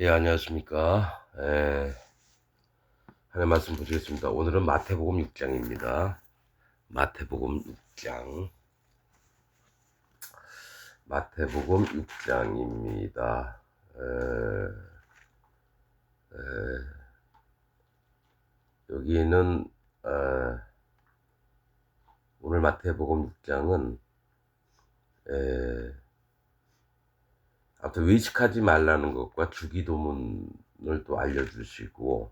예, 안녕하십니까. 하나님 말씀 보시겠습니다. 오늘은 마태복음 6장입니다. 마태복음 6장. 마태복음 6장입니다. 여기는, 오늘 마태복음 6장은, 아무튼 외식하지 말라는 것과 주기도문을 또 알려주시고,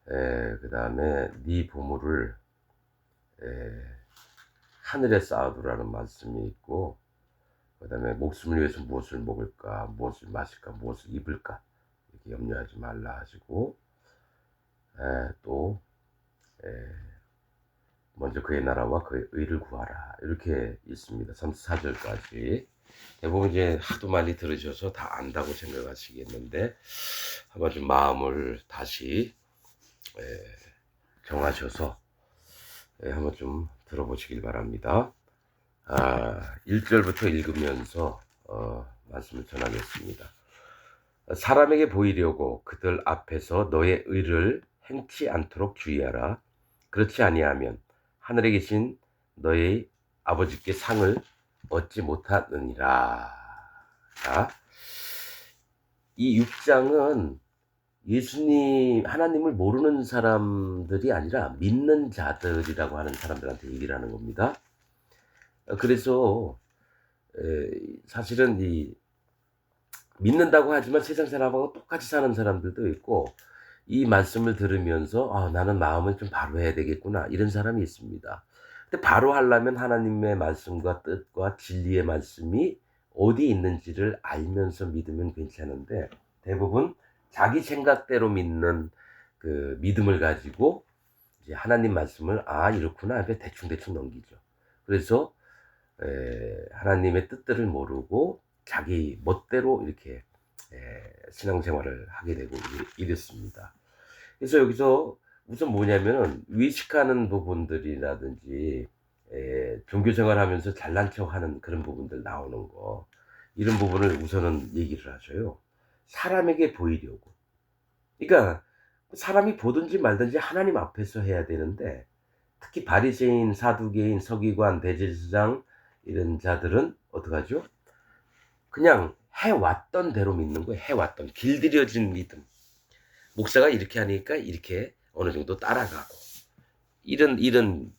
그 다음에 네 보물을 하늘에 쌓아두라는 말씀이 있고, 그 다음에 목숨을 위해서 무엇을 먹을까, 무엇을 마실까, 무엇을 입을까 이렇게 염려하지 말라 하시고, 또 먼저 그의 나라와 그의 의를 구하라 이렇게 있습니다. 34절까지. 대부분 이제 하도 많이 들으셔서 다 안다고 생각하시겠는데, 한번 좀 마음을 다시 정하셔서 한번 좀 들어보시길 바랍니다. 1절부터 읽으면서 말씀을 전하겠습니다. 사람에게 보이려고 그들 앞에서 너의 의를 행치 않도록 주의하라. 그렇지 아니하면 하늘에 계신 너의 아버지께 상을 얻지 못하느니라. 자, 이 6장은 예수님, 하나님을 모르는 사람들이 아니라 믿는 자들이라고 하는 사람들한테 얘기를 하는 겁니다. 그래서 사실은 이 믿는다고 하지만 세상 사람하고 똑같이 사는 사람들도 있고, 이 말씀을 들으면서 나는 마음을 좀 바로 해야 되겠구나 이런 사람이 있습니다. 근데 바로 하려면 하나님의 말씀과 뜻과 진리의 말씀이 어디 있는지를 알면서 믿으면 괜찮은데, 대부분 자기 생각대로 믿는 그 믿음을 가지고 이제 하나님 말씀을 이렇구나 하면 대충 넘기죠. 그래서 하나님의 뜻들을 모르고 자기 멋대로 이렇게 신앙생활을 하게 되고 이랬습니다. 그래서 여기서 우선 뭐냐면은 외식하는 부분들이라든지 종교생활하면서 잘난 척하는 그런 부분들 나오는 거, 이런 부분을 우선은 얘기를 하셔요. 사람에게 보이려고. 그러니까 사람이 보든지 말든지 하나님 앞에서 해야 되는데, 특히 바리새인, 사두개인, 서기관, 대제사장 이런 자들은 어떡하죠? 그냥 해왔던 대로 믿는 거예요. 해왔던 길들여진 믿음. 목사가 이렇게 하니까 이렇게 어느 정도 따라가고, 이런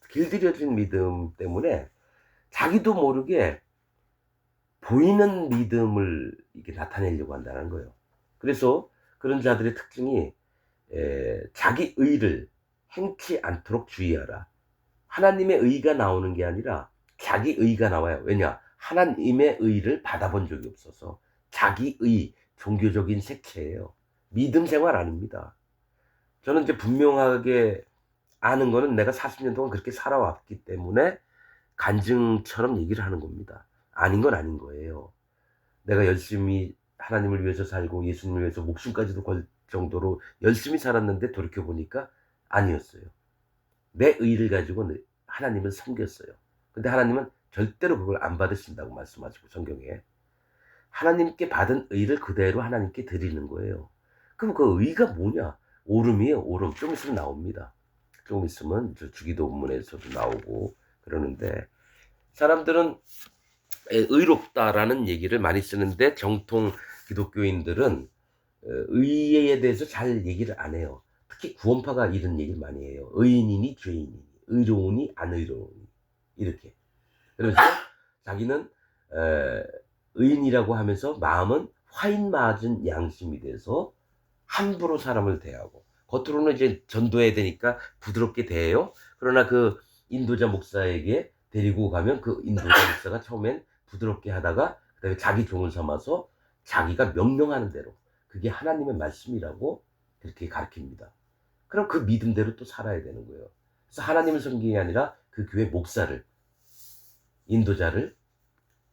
길들여진 믿음 때문에 자기도 모르게 보이는 믿음을 이렇게 나타내려고 한다는 거예요. 그래서 그런 자들의 특징이 자기 의를 행치 않도록 주의하라. 하나님의 의가 나오는 게 아니라 자기 의가 나와요. 왜냐? 하나님의 의를 받아본 적이 없어서 자기 의, 종교적인 색채예요. 믿음 생활 아닙니다. 저는 이제 분명하게 아는 거는 내가 40년 동안 그렇게 살아왔기 때문에 간증처럼 얘기를 하는 겁니다. 아닌 건 아닌 거예요. 내가 열심히 하나님을 위해서 살고 예수님을 위해서 목숨까지도 걸 정도로 열심히 살았는데 돌이켜보니까 아니었어요. 내 의를 가지고 하나님을 섬겼어요. 근데 하나님은 절대로 그걸 안 받으신다고 말씀하시고, 성경에 하나님께 받은 의를 그대로 하나님께 드리는 거예요. 그럼 그 의가 뭐냐? 오름이에요. 오름. 좀 있으면 나옵니다. 좀 있으면 주기도문에서도 나오고 그러는데, 사람들은 의롭다라는 얘기를 많이 쓰는데 정통 기독교인들은 의에 대해서 잘 얘기를 안 해요. 특히 구원파가 이런 얘기를 많이 해요. 의인이니 죄인이니, 의로우니 안 의로우니, 이렇게. 그래서 자기는 의인이라고 하면서 마음은 화인 맞은 양심이 돼서 함부로 사람을 대하고, 겉으로는 이제 전도해야 되니까 부드럽게 대해요. 그러나 그 인도자 목사에게 데리고 가면 그 인도자 목사가 처음엔 부드럽게 하다가 그다음에 자기 종을 삼아서 자기가 명령하는 대로, 그게 하나님의 말씀이라고 그렇게 가르칩니다. 그럼 그 믿음대로 또 살아야 되는 거예요. 그래서 하나님을 섬기는 게 아니라 그 교회 목사를, 인도자를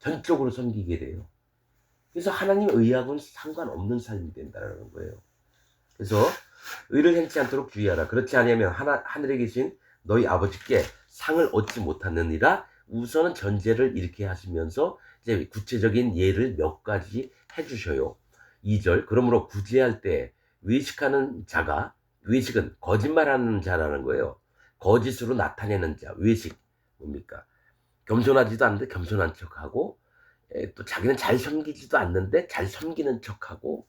전적으로 섬기게 돼요. 그래서 하나님 의하고는 상관없는 삶이 된다는 거예요. 그래서 의를 행치 않도록 주의하라. 그렇지 않으면 하늘에 계신 너희 아버지께 상을 얻지 못하느니라. 우선은 전제를 이렇게 하시면서 이제 구체적인 예를 몇 가지 해주셔요. 2절 그러므로 구제할 때 외식하는 자가 외식은 거짓말하는 자라는 거예요. 거짓으로 나타내는 자 외식 뭡니까? 겸손하지도 않는데 겸손한 척하고 또 자기는 잘 섬기지도 않는데 잘 섬기는 척하고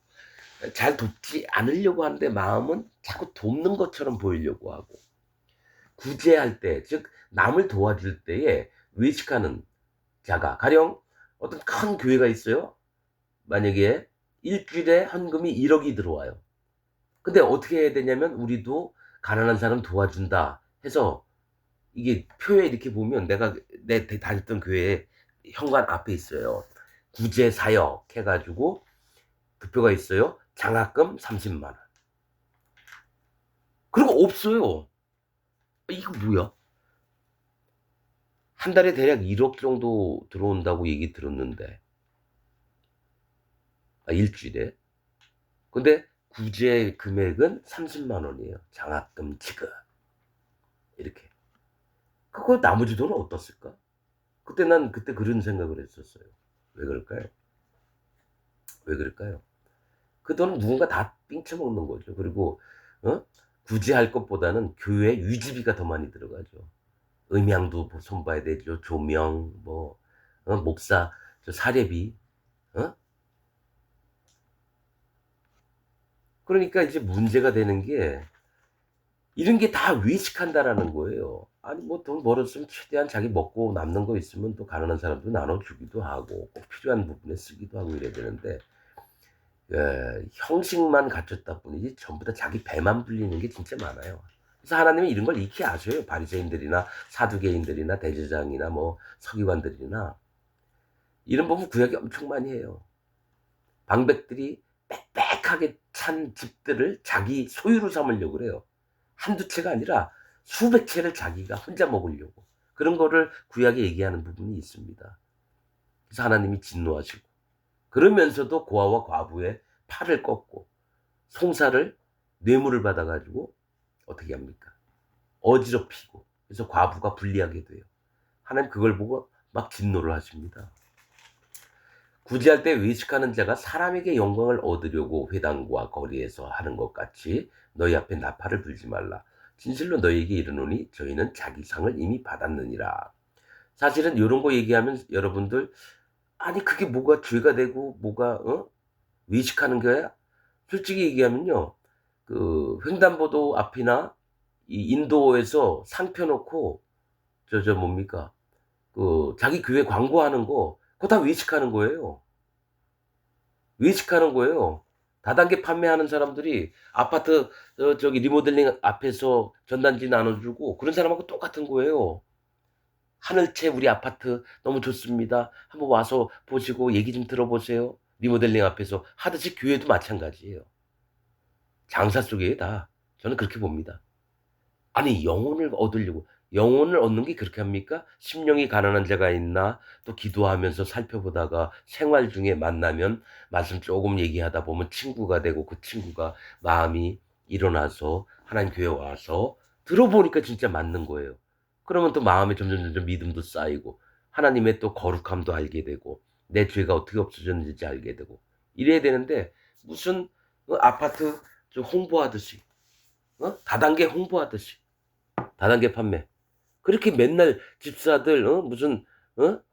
잘 돕지 않으려고 하는데 마음은 자꾸 돕는 것처럼 보이려고 하고 구제할 때, 즉 남을 도와줄 때에 외식하는 자가 가령 어떤 큰 교회가 있어요. 만약에 일주일에 헌금이 1억이 들어와요. 근데 어떻게 해야 되냐면 우리도 가난한 사람 도와준다 해서 이게 표에 이렇게 보면 내가 내 다녔던 교회 현관 앞에 있어요. 구제 사역 해가지고 그 표가 있어요. 장학금 30만 원. 그런 거 없어요. 이거 뭐야? 한 달에 대략 1억 정도 들어온다고 얘기 들었는데, 일주일에. 근데 구제 금액은 30만 원이에요. 장학금 지급. 이렇게. 그거 나머지 돈은 어떻을까? 그때 난 그때 그런 생각을 했었어요. 왜 그럴까요? 왜 그럴까요? 그 돈은 누군가 다 삥쳐먹는 거죠. 그리고, 어? 구제할 것보다는 교회 유지비가 더 많이 들어가죠. 음향도 손봐야 되죠. 조명, 뭐, 목사, 사례비, 어? 그러니까 이제 문제가 되는 게 이런 게 다 외식한다라는 거예요. 아니 뭐 돈 벌었으면 최대한 자기 먹고 남는 거 있으면 또 가난한 사람도 나눠주기도 하고 꼭 필요한 부분에 쓰기도 하고 이래야 되는데 형식만 갖췄다 뿐이지 전부 다 자기 배만 불리는 게 진짜 많아요. 그래서 하나님은 이런 걸 익히 아셔요. 바리새인들이나 사두개인들이나 대제사장이나 뭐 서기관들이나 이런 부분 구약이 엄청 많이 해요. 방백들이 빽빽하게 찬 집들을 자기 소유로 삼으려고 그래요. 한두 채가 아니라 수백 채를 자기가 혼자 먹으려고. 그런 거를 구약에 얘기하는 부분이 있습니다. 그래서 하나님이 진노하시고 그러면서도 고아와 과부의 팔을 꺾고 송사를 뇌물을 받아가지고 어떻게 합니까? 어지럽히고 그래서 과부가 불리하게 돼요. 하나님 그걸 보고 막 진노를 하십니다. 구제할 때 외식하는 자가 사람에게 영광을 얻으려고 회당과 거리에서 하는 것 같이 너희 앞에 나팔을 불지 말라. 진실로 너희에게 이르노니 저희는 자기 상을 이미 받았느니라. 사실은 이런 거 얘기하면 여러분들 아니 그게 뭐가 죄가 되고 뭐가 외식하는 거야? 솔직히 얘기하면요. 그 횡단보도 앞이나 이 인도에서 상 펴놓고 저 뭡니까? 그 자기 교회 광고하는 거 그거 다 외식하는 거예요. 외식하는 거예요. 다단계 판매하는 사람들이 아파트 저기 리모델링 앞에서 전단지 나눠주고 그런 사람하고 똑같은 거예요. 하늘채 우리 아파트 너무 좋습니다. 한번 와서 보시고 얘기 좀 들어보세요. 리모델링 앞에서 하듯이 교회도 마찬가지예요. 장사 속에 다 저는 그렇게 봅니다. 아니 영혼을 얻으려고 영혼을 얻는 게 그렇게 합니까? 심령이 가난한 자가 있나? 또 기도하면서 살펴보다가 생활 중에 만나면 말씀 조금 얘기하다 보면 친구가 되고 그 친구가 마음이 일어나서 하나님 교회 와서 들어보니까 진짜 맞는 거예요. 그러면 또 마음에 점점 믿음도 쌓이고 하나님의 또 거룩함도 알게 되고 내 죄가 어떻게 없어졌는지 알게 되고 이래야 되는데 무슨 아파트 홍보하듯이 다단계 홍보하듯이 다단계 판매. 그렇게 맨날 집사들, 무슨,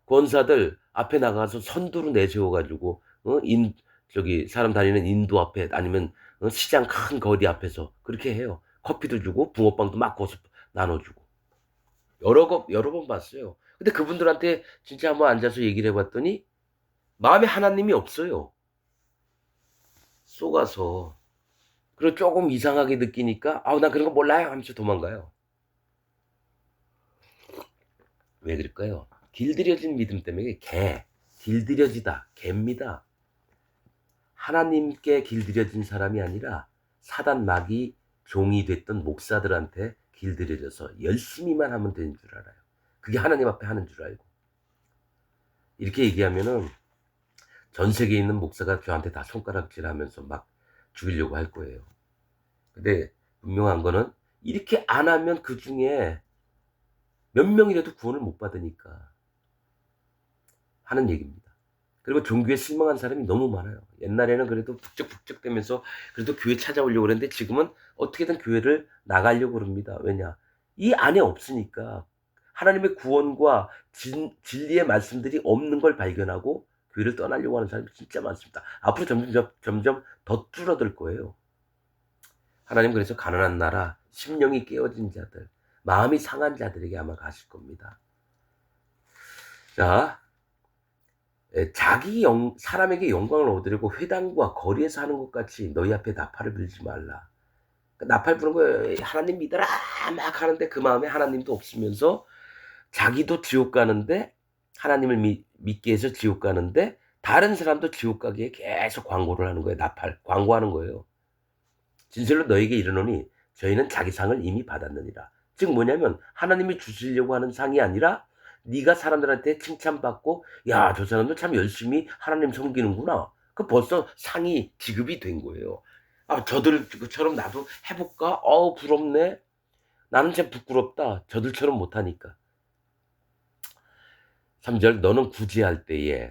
권사들 앞에 나가서 선두로 내세워가지고, 저기, 사람 다니는 인도 앞에, 아니면, 시장 큰 거리 앞에서 그렇게 해요. 커피도 주고, 붕어빵도 막 고서 나눠주고. 여러 번 봤어요. 근데 그분들한테 진짜 한번 앉아서 얘기를 해봤더니, 마음에 하나님이 없어요. 쏘가서. 그리고 조금 이상하게 느끼니까, 아우, 난 그런 거 몰라요 하면서 도망가요. 왜 그럴까요? 길들여진 믿음 때문에 길들여지다, 개입니다. 하나님께 길들여진 사람이 아니라 사단 마귀 종이 됐던 목사들한테 길들여져서 열심히만 하면 되는 줄 알아요. 그게 하나님 앞에 하는 줄 알고. 이렇게 얘기하면은 전 세계에 있는 목사가 저한테 다 손가락질 하면서 막 죽이려고 할 거예요. 근데 분명한 거는 이렇게 안 하면 그 중에 몇 명이라도 구원을 못 받으니까 하는 얘기입니다. 그리고 종교에 실망한 사람이 너무 많아요. 옛날에는 그래도 북적북적대면서 그래도 교회 찾아오려고 그랬는데 지금은 어떻게든 교회를 나가려고 그럽니다. 왜냐? 이 안에 없으니까. 하나님의 구원과 진리의 말씀들이 없는 걸 발견하고 교회를 떠나려고 하는 사람이 진짜 많습니다. 앞으로 점점 더 줄어들 거예요. 하나님 그래서 가난한 나라, 심령이 깨어진 자들, 마음이 상한 자들에게 아마 가실 겁니다. 자, 사람에게 영광을 얻으려고 회당과 거리에서 하는 것 같이 너희 앞에 나팔을 불지 말라. 나팔 부는 거예요. 하나님 믿어라 막 하는데 그 마음에 하나님도 없으면서 자기도 지옥 가는데 하나님을 믿게 해서 지옥 가는데 다른 사람도 지옥 가기에 계속 광고를 하는 거예요. 나팔 광고하는 거예요. 진실로 너에게 이르노니 저희는 자기 상을 이미 받았느니라. 즉 뭐냐면 하나님이 주시려고 하는 상이 아니라 네가 사람들한테 칭찬받고 야, 저 사람도 참 열심히 하나님 섬기는구나. 그 벌써 상이 지급이 된 거예요. 아, 저들처럼 나도 해볼까? 부럽네. 나는 참 부끄럽다. 저들처럼 못하니까. 3절 너는 구제할 때에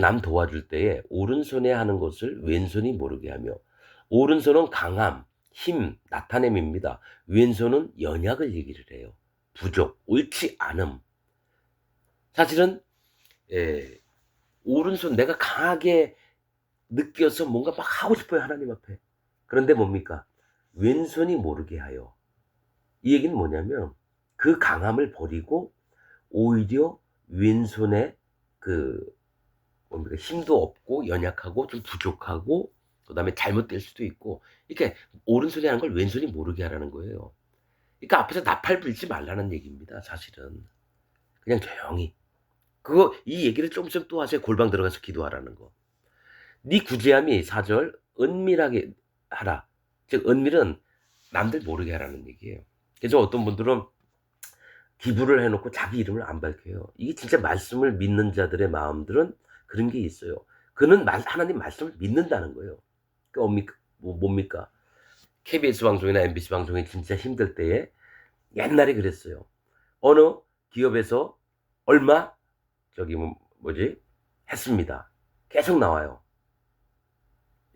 남 도와줄 때에 오른손에 하는 것을 왼손이 모르게 하며 오른손은 강함, 힘, 나타냄입니다. 왼손은 연약을 얘기를 해요. 부족, 옳지 않음. 사실은 오른손 내가 강하게 느껴서 뭔가 막 하고 싶어요. 하나님 앞에. 그런데 뭡니까? 왼손이 모르게 하여. 이 얘기는 뭐냐면 그 강함을 버리고 오히려 왼손에 뭡니까? 힘도 없고 연약하고 좀 부족하고 그다음에 잘못될 수도 있고 이렇게 오른손이 하는 걸 왼손이 모르게 하라는 거예요. 그러니까 앞에서 나팔 불지 말라는 얘기입니다. 사실은 그냥 조용히 이 얘기를 조금씩 또 하세요. 골방 들어가서 기도하라는 거. 네 구제함이 4절 은밀하게 하라. 즉 은밀은 남들 모르게 하라는 얘기예요. 그래서 어떤 분들은 기부를 해놓고 자기 이름을 안 밝혀요. 이게 진짜 말씀을 믿는 자들의 마음들은 그런 게 있어요. 그는 하나님 말씀을 믿는다는 거예요. 뭡니까? 뭡니까? KBS 방송이나 MBC 방송이 진짜 힘들 때에 옛날에 그랬어요. 어느 기업에서 얼마 뭐지 했습니다. 계속 나와요.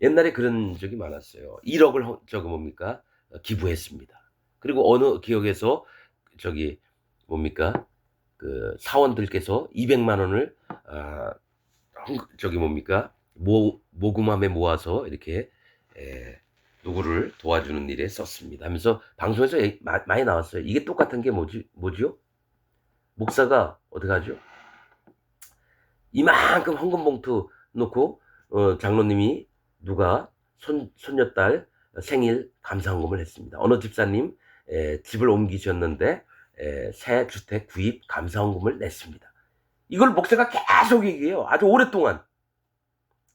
옛날에 그런 적이 많았어요. 1억을 뭡니까 기부했습니다. 그리고 어느 기업에서 뭡니까 그 사원들께서 200만 원을 뭡니까 모금함에 모아서 이렇게 누구를 도와주는 일에 썼습니다 하면서 방송에서 많이 나왔어요. 이게 똑같은 게 뭐지요? 목사가 어떻게 하죠? 이만큼 헌금 봉투 놓고 장로님이 누가 손녀딸 생일 감사헌금을 했습니다. 어느 집사님 집을 옮기셨는데 새 주택 구입 감사헌금을 냈습니다. 이걸 목사가 계속 얘기해요. 아주 오랫동안.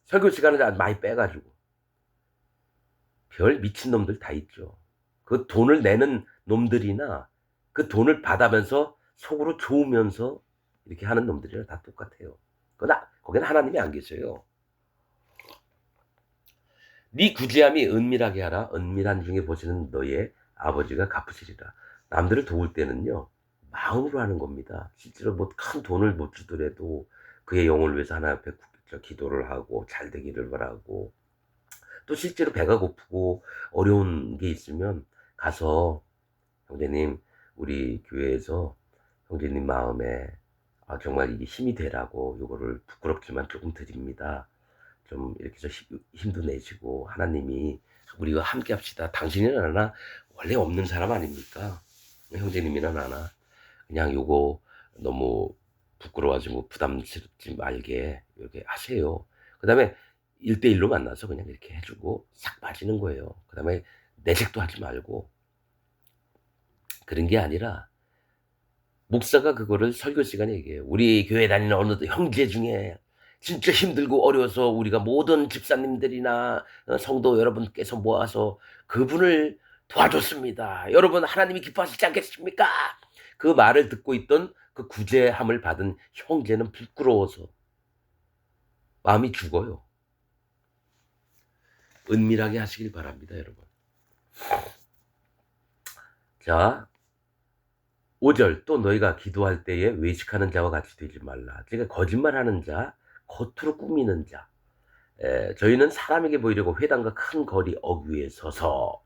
설교 시간을 아주 많이 빼가지고. 별 미친놈들 다 있죠. 그 돈을 내는 놈들이나 그 돈을 받으면서 속으로 좋으면서 이렇게 하는 놈들이랑 다 똑같아요. 거기는 하나님이 안 계셔요. 네 구제함이 은밀하게 하라. 은밀한 중에 보시는 너의 아버지가 갚으시리라. 남들을 도울 때는요. 마음으로 하는 겁니다. 실제로 뭐 큰 돈을 못 주더라도 그의 영혼을 위해서 하나님 앞에 기도를 하고 잘 되기를 바라고 또 실제로 배가 고프고 어려운 게 있으면 가서 형제님 우리 교회에서 형제님 마음에 정말 이게 힘이 되라고 요거를 부끄럽지만 조금 드립니다. 좀 이렇게 해서 힘도 내시고 하나님이 우리가 함께 합시다. 당신이나 나나 원래 없는 사람 아닙니까? 형제님이나 나나 그냥 요거 너무 부끄러워지고 부담스럽지 말게 이렇게 하세요. 그 다음에 1대1로 만나서 그냥 이렇게 해주고 싹 빠지는 거예요. 그 다음에 내색도 하지 말고 그런 게 아니라 목사가 그거를 설교 시간에 얘기해요. 우리 교회 다니는 어느 형제 중에 진짜 힘들고 어려워서 우리가 모든 집사님들이나 성도 여러분께서 모아서 그분을 도와줬습니다. 여러분 하나님이 기뻐하시지 않겠습니까? 그 말을 듣고 있던 그 구제함을 받은 형제는 부끄러워서 마음이 죽어요. 은밀하게 하시길 바랍니다, 여러분. 자, 5절 또 너희가 기도할 때에 외식하는 자와 같이 되지 말라. 그러니까 거짓말하는 자, 겉으로 꾸미는 자. 저희는 사람에게 보이려고 회당과 큰 거리 어귀에 서서,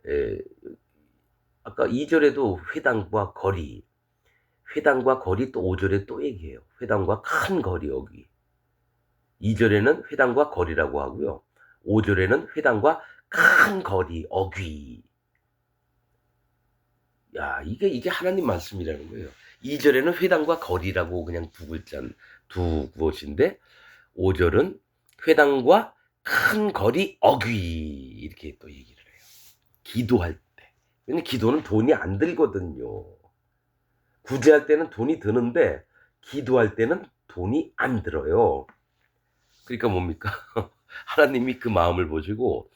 에, 아까 2절에도 회당과 거리 또 5절에 또 얘기해요. 회당과 큰 거리 어귀. 2절에는 회당과 거리라고 하고요. 5절에는 회당과 큰 거리 어귀. 야, 이게 하나님 말씀이라는 거예요. 2절에는 회당과 거리라고 그냥 두 곳인데 5절은 회당과 큰 거리 어귀 이렇게 또 얘기를 해요. 기도할 때. 근데 기도는 돈이 안 들거든요. 구제할 때는 돈이 드는데 기도할 때는 돈이 안 들어요. 그러니까 뭡니까? 하나님이 그 마음을 보시고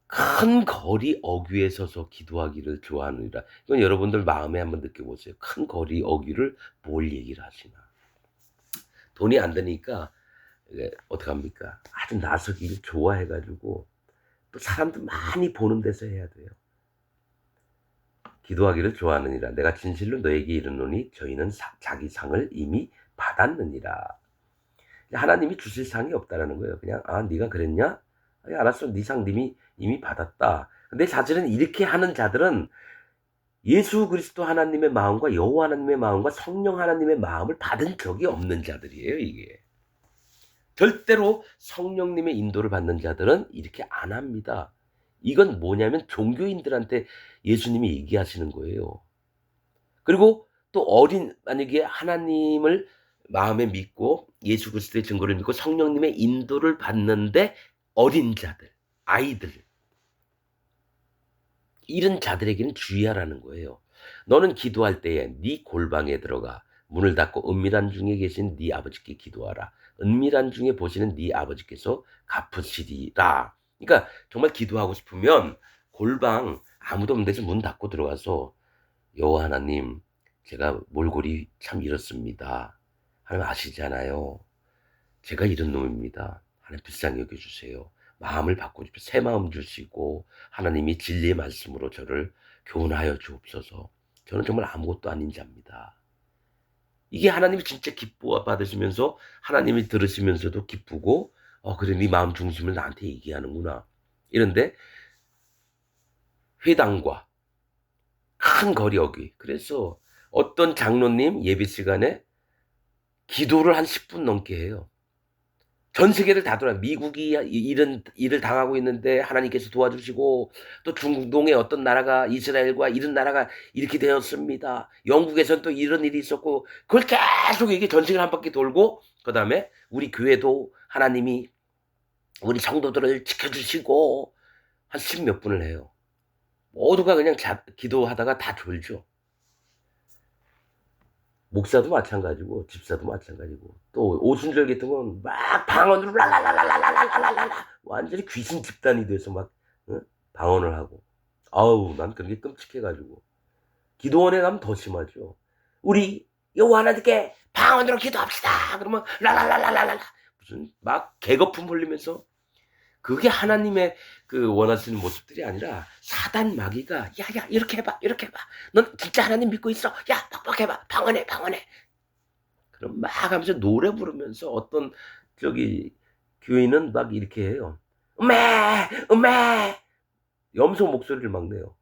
큰 거리 어귀에 서서 기도하기를 좋아하느니라. 이건 여러분들 마음에 한번 느껴보세요. 큰 거리 어귀를 뭘 얘기를 하시나. 돈이 안 되니까 어떡합니까? 아주 나서기를 좋아해가지고 또 사람도 많이 보는 데서 해야 돼요. 기도하기를 좋아하느니라. 내가 진실로 너에게 이르노니 저희는 자기 상을 이미 받았느니라. 하나님이 주실 상이 없다라는 거예요. 그냥 네가 그랬냐? 알았어. 네 상 이미 받았다. 근데 사실은 이렇게 하는 자들은 예수 그리스도 하나님의 마음과 여호와 하나님의 마음과 성령 하나님의 마음을 받은 적이 없는 자들이에요. 이게. 절대로 성령님의 인도를 받는 자들은 이렇게 안 합니다. 이건 뭐냐면 종교인들한테 예수님이 얘기하시는 거예요. 그리고 또 만약에 하나님을 마음에 믿고 예수 그리스도의 증거를 믿고 성령님의 인도를 받는데 어린 자들, 아이들, 이런 자들에게는 주의하라는 거예요. 너는 기도할 때에 네 골방에 들어가 문을 닫고 은밀한 중에 계신 네 아버지께 기도하라. 은밀한 중에 보시는 네 아버지께서 갚으시리라. 그러니까 정말 기도하고 싶으면 골방 아무도 없는 데서 문 닫고 들어가서 여호와 하나님, 제가 몰골이 참 이렇습니다. 하나님 아시잖아요. 제가 이런 놈입니다. 하나님 불쌍히 여겨주세요. 마음을 바꾸십시오. 새 마음 주시고 하나님이 진리의 말씀으로 저를 교훈하여 주옵소서. 저는 정말 아무것도 아닌 자입니다. 이게 하나님이 진짜 기뻐 받으시면서 하나님이 들으시면서도 기쁘고 그래 네 마음 중심을 나한테 얘기하는구나. 이런데 회당과 큰 거리 어귀. 그래서 어떤 장로님 예배 시간에 기도를 한 10분 넘게 해요. 전 세계를 다 돌아. 미국이 이런 일을 당하고 있는데 하나님께서 도와주시고 또 중동의 어떤 나라가 이스라엘과 이런 나라가 이렇게 되었습니다. 영국에선 또 이런 일이 있었고 그걸 계속 이게 전 세계를 한 바퀴 돌고 그 다음에 우리 교회도 하나님이 우리 성도들을 지켜주시고 한 10몇 분을 해요. 모두가 그냥 기도하다가 다 졸죠. 목사도 마찬가지고 집사도 마찬가지고 또 오순절 같은 건 막 방언으로 랄랄랄랄랄랄랄랄라 완전히 귀신 집단이 돼서 막 방언을 하고 아우 난 그런 게 끔찍해가지고 기도원에 가면 더 심하죠. 우리 여호와 하나님께 방언으로 기도합시다. 그러면 랄랄랄랄랄라 무슨 막 개거품 흘리면서 그게 하나님의 그 원하시는 모습들이 아니라 사단 마귀가 야야 이렇게 해봐 이렇게 해봐 넌 진짜 하나님 믿고 있어 야 빡빡해봐 방언해 그럼 막 하면서 노래 부르면서 어떤 저기 교인은 막 이렇게 해요 음메 음메 염소 목소리를 막 내요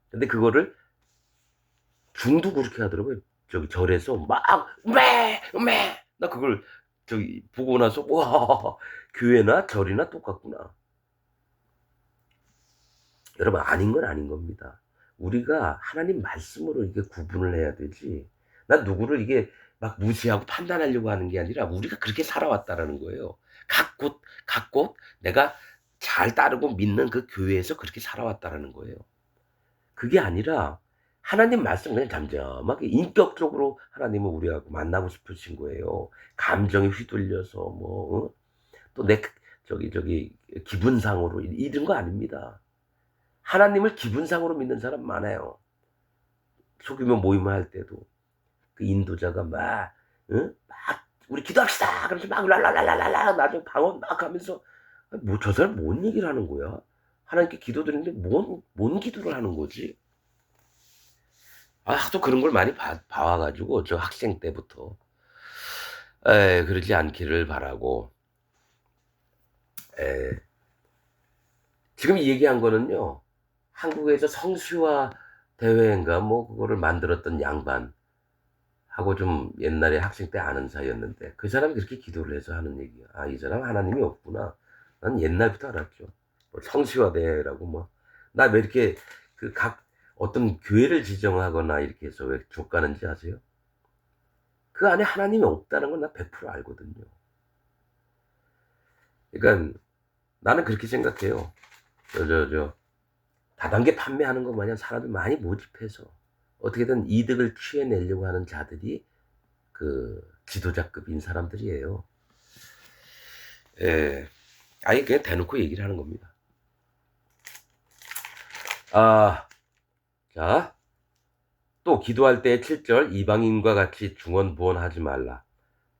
근데 그거를 중도 그렇게 하더라고요 저기 절에서 막 음메 음메 나 그걸 저기 보고 나서 와 교회나 절이나 똑같구나 여러분 아닌 건 아닌 겁니다. 우리가 하나님 말씀으로 이게 구분을 해야 되지. 난 누구를 이게 막 무시하고 판단하려고 하는 게 아니라 우리가 그렇게 살아왔다라는 거예요. 각 곳 내가 잘 따르고 믿는 그 교회에서 그렇게 살아왔다라는 거예요. 그게 아니라 하나님 말씀 그냥 잠잠하게 인격적으로 하나님은 우리하고 만나고 싶으신 거예요. 감정에 휘둘려서 또 내 저기 기분상으로 이런 거 아닙니다. 하나님을 기분상으로 믿는 사람 많아요. 소규모 모임을 할 때도 그 인도자가 막 우리 기도합시다. 그러면서 막 랄랄랄랄랄라 나중에 방언 막 하면서 뭐 저 사람 뭔 얘기를 하는 거야? 하나님께 기도드리는데 뭔 기도를 하는 거지? 하도 그런 걸 많이 봐와가지고 저 학생 때부터 그러지 않기를 바라고. 에, 지금 얘기한 거는요, 한국에서 성수화 대회인가 뭐 그거를 만들었던 양반하고 좀 옛날에 학생 때 아는 사이였는데, 그 사람이 그렇게 기도를 해서 하는 얘기야. 아, 이 사람 하나님이 없구나. 난 옛날부터 알았죠. 뭐 성수화 대회라고 뭐. 나 왜 이렇게 그 각 어떤 교회를 지정하거나 이렇게 해서 왜 족가는지 아세요? 그 안에 하나님이 없다는 건 나 100% 알거든요. 그러니까 나는 그렇게 생각해요. 저 다단계 판매하는 것 마냥 사람들 많이 모집해서 어떻게든 이득을 취해내려고 하는 자들이 그 지도자급인 사람들이에요. 예. 아예 그냥 대놓고 얘기를 하는 겁니다. 아, 자, 또 기도할 때 7절 이방인과 같이 중언부언하지 말라.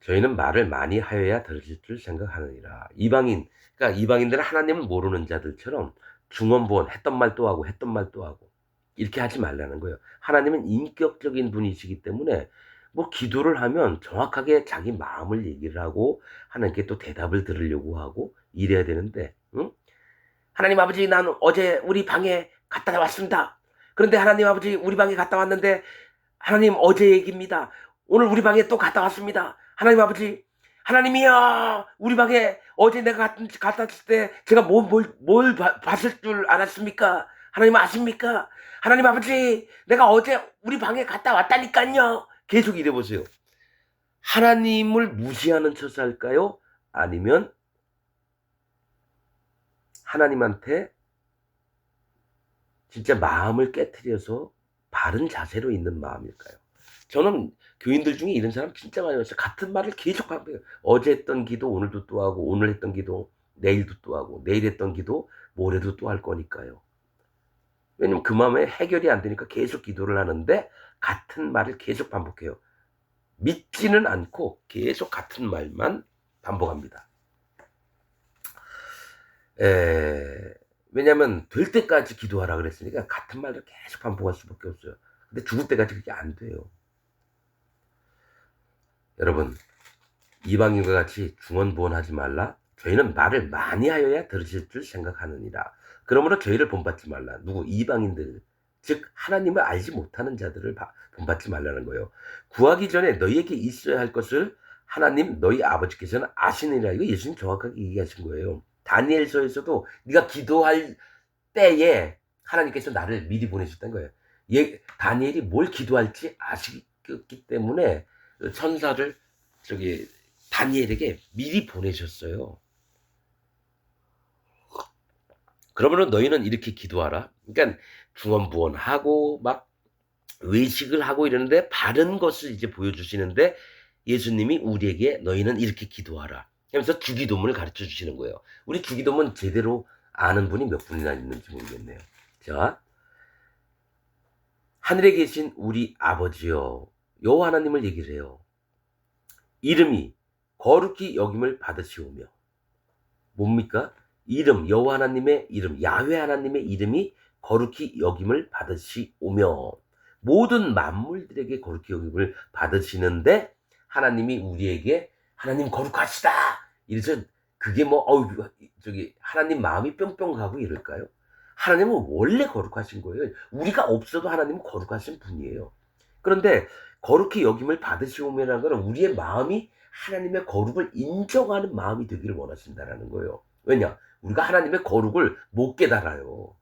저희는 말을 많이 하여야 들으실 줄 생각하느니라. 이방인, 그러니까 이방인들은 하나님을 모르는 자들처럼 중언부언 했던 말 또 하고 했던 말 또 하고 이렇게 하지 말라는 거예요. 하나님은 인격적인 분이시기 때문에 뭐 기도를 하면 정확하게 자기 마음을 얘기를 하고 하나님께 또 대답을 들으려고 하고 이래야 되는데, 응? 하나님 아버지, 난 어제 우리 방에 갔다 왔습니다. 그런데 하나님 아버지, 우리 방에 갔다 왔는데 하나님 어제 얘기입니다. 오늘 우리 방에 또 갔다 왔습니다. 하나님 아버지, 하나님이여, 우리 방에 어제 내가 갔다 왔을 때 제가 뭘 봤을 줄 알았습니까? 하나님 아십니까? 하나님 아버지, 내가 어제 우리 방에 갔다 왔다니까요. 계속 이래 보세요. 하나님을 무시하는 처사일까요? 아니면 하나님한테 진짜 마음을 깨트려서 바른 자세로 있는 마음일까요? 저는 교인들 중에 이런 사람 진짜 많이 봤어요. 같은 말을 계속 하고 어제 했던 기도 오늘도 또 하고 오늘 했던 기도 내일도 또 하고 내일 했던 기도 모레도 또 할 거니까요. 왜냐면 그 마음에 해결이 안 되니까 계속 기도를 하는데 같은 말을 계속 반복해요. 믿지는 않고 계속 같은 말만 반복합니다. 왜냐면 될 때까지 기도하라 그랬으니까 같은 말을 계속 반복할 수밖에 없어요. 근데 죽을 때까지 그게 안 돼요. 여러분, 이방인과 같이 중언부언하지 말라. 저희는 말을 많이 하여야 들으실 줄 생각하느니라. 그러므로 저희를 본받지 말라. 누구? 이방인들. 즉 하나님을 알지 못하는 자들을 본받지 말라는 거예요. 구하기 전에 너희에게 있어야 할 것을 하나님 너희 아버지께서는 아시느니라. 이거 예수님 정확하게 얘기하신 거예요. 다니엘서에서도 네가 기도할 때에 하나님께서 나를 미리 보내셨다는 거예요. 다니엘이 뭘 기도할지 아시기 때문에 천사를 저기 다니엘에게 미리 보내셨어요. 그러면 너희는 이렇게 기도하라. 그러니까 중언부언하고 막 외식을 하고 이러는데 바른 것을 이제 보여주시는데 예수님이 우리에게 너희는 이렇게 기도하라 하면서 주기도문을 가르쳐 주시는 거예요. 우리 주기도문 제대로 아는 분이 몇 분이나 있는지 모르겠네요. 자, 하늘에 계신 우리 아버지여, 여호와 하나님을 얘기를 해요. 이름이 거룩히 여김을 받으시오며, 뭡니까? 이름, 여호와 하나님의 이름, 야훼 하나님의 이름이 거룩히 여김을 받으시오며, 모든 만물들에게 거룩히 여김을 받으시는데 하나님이 우리에게 하나님 거룩하시다 이래서 그게 뭐 저기 하나님 마음이 뿅뿅 가고 이럴까요? 하나님은 원래 거룩하신 거예요. 우리가 없어도 하나님은 거룩하신 분이에요. 그런데 거룩히 여김을 받으시오며라는 것은 우리의 마음이 하나님의 거룩을 인정하는 마음이 되기를 원하신다는 거예요. 왜냐? 우리가 하나님의 거룩을 못 깨달아요.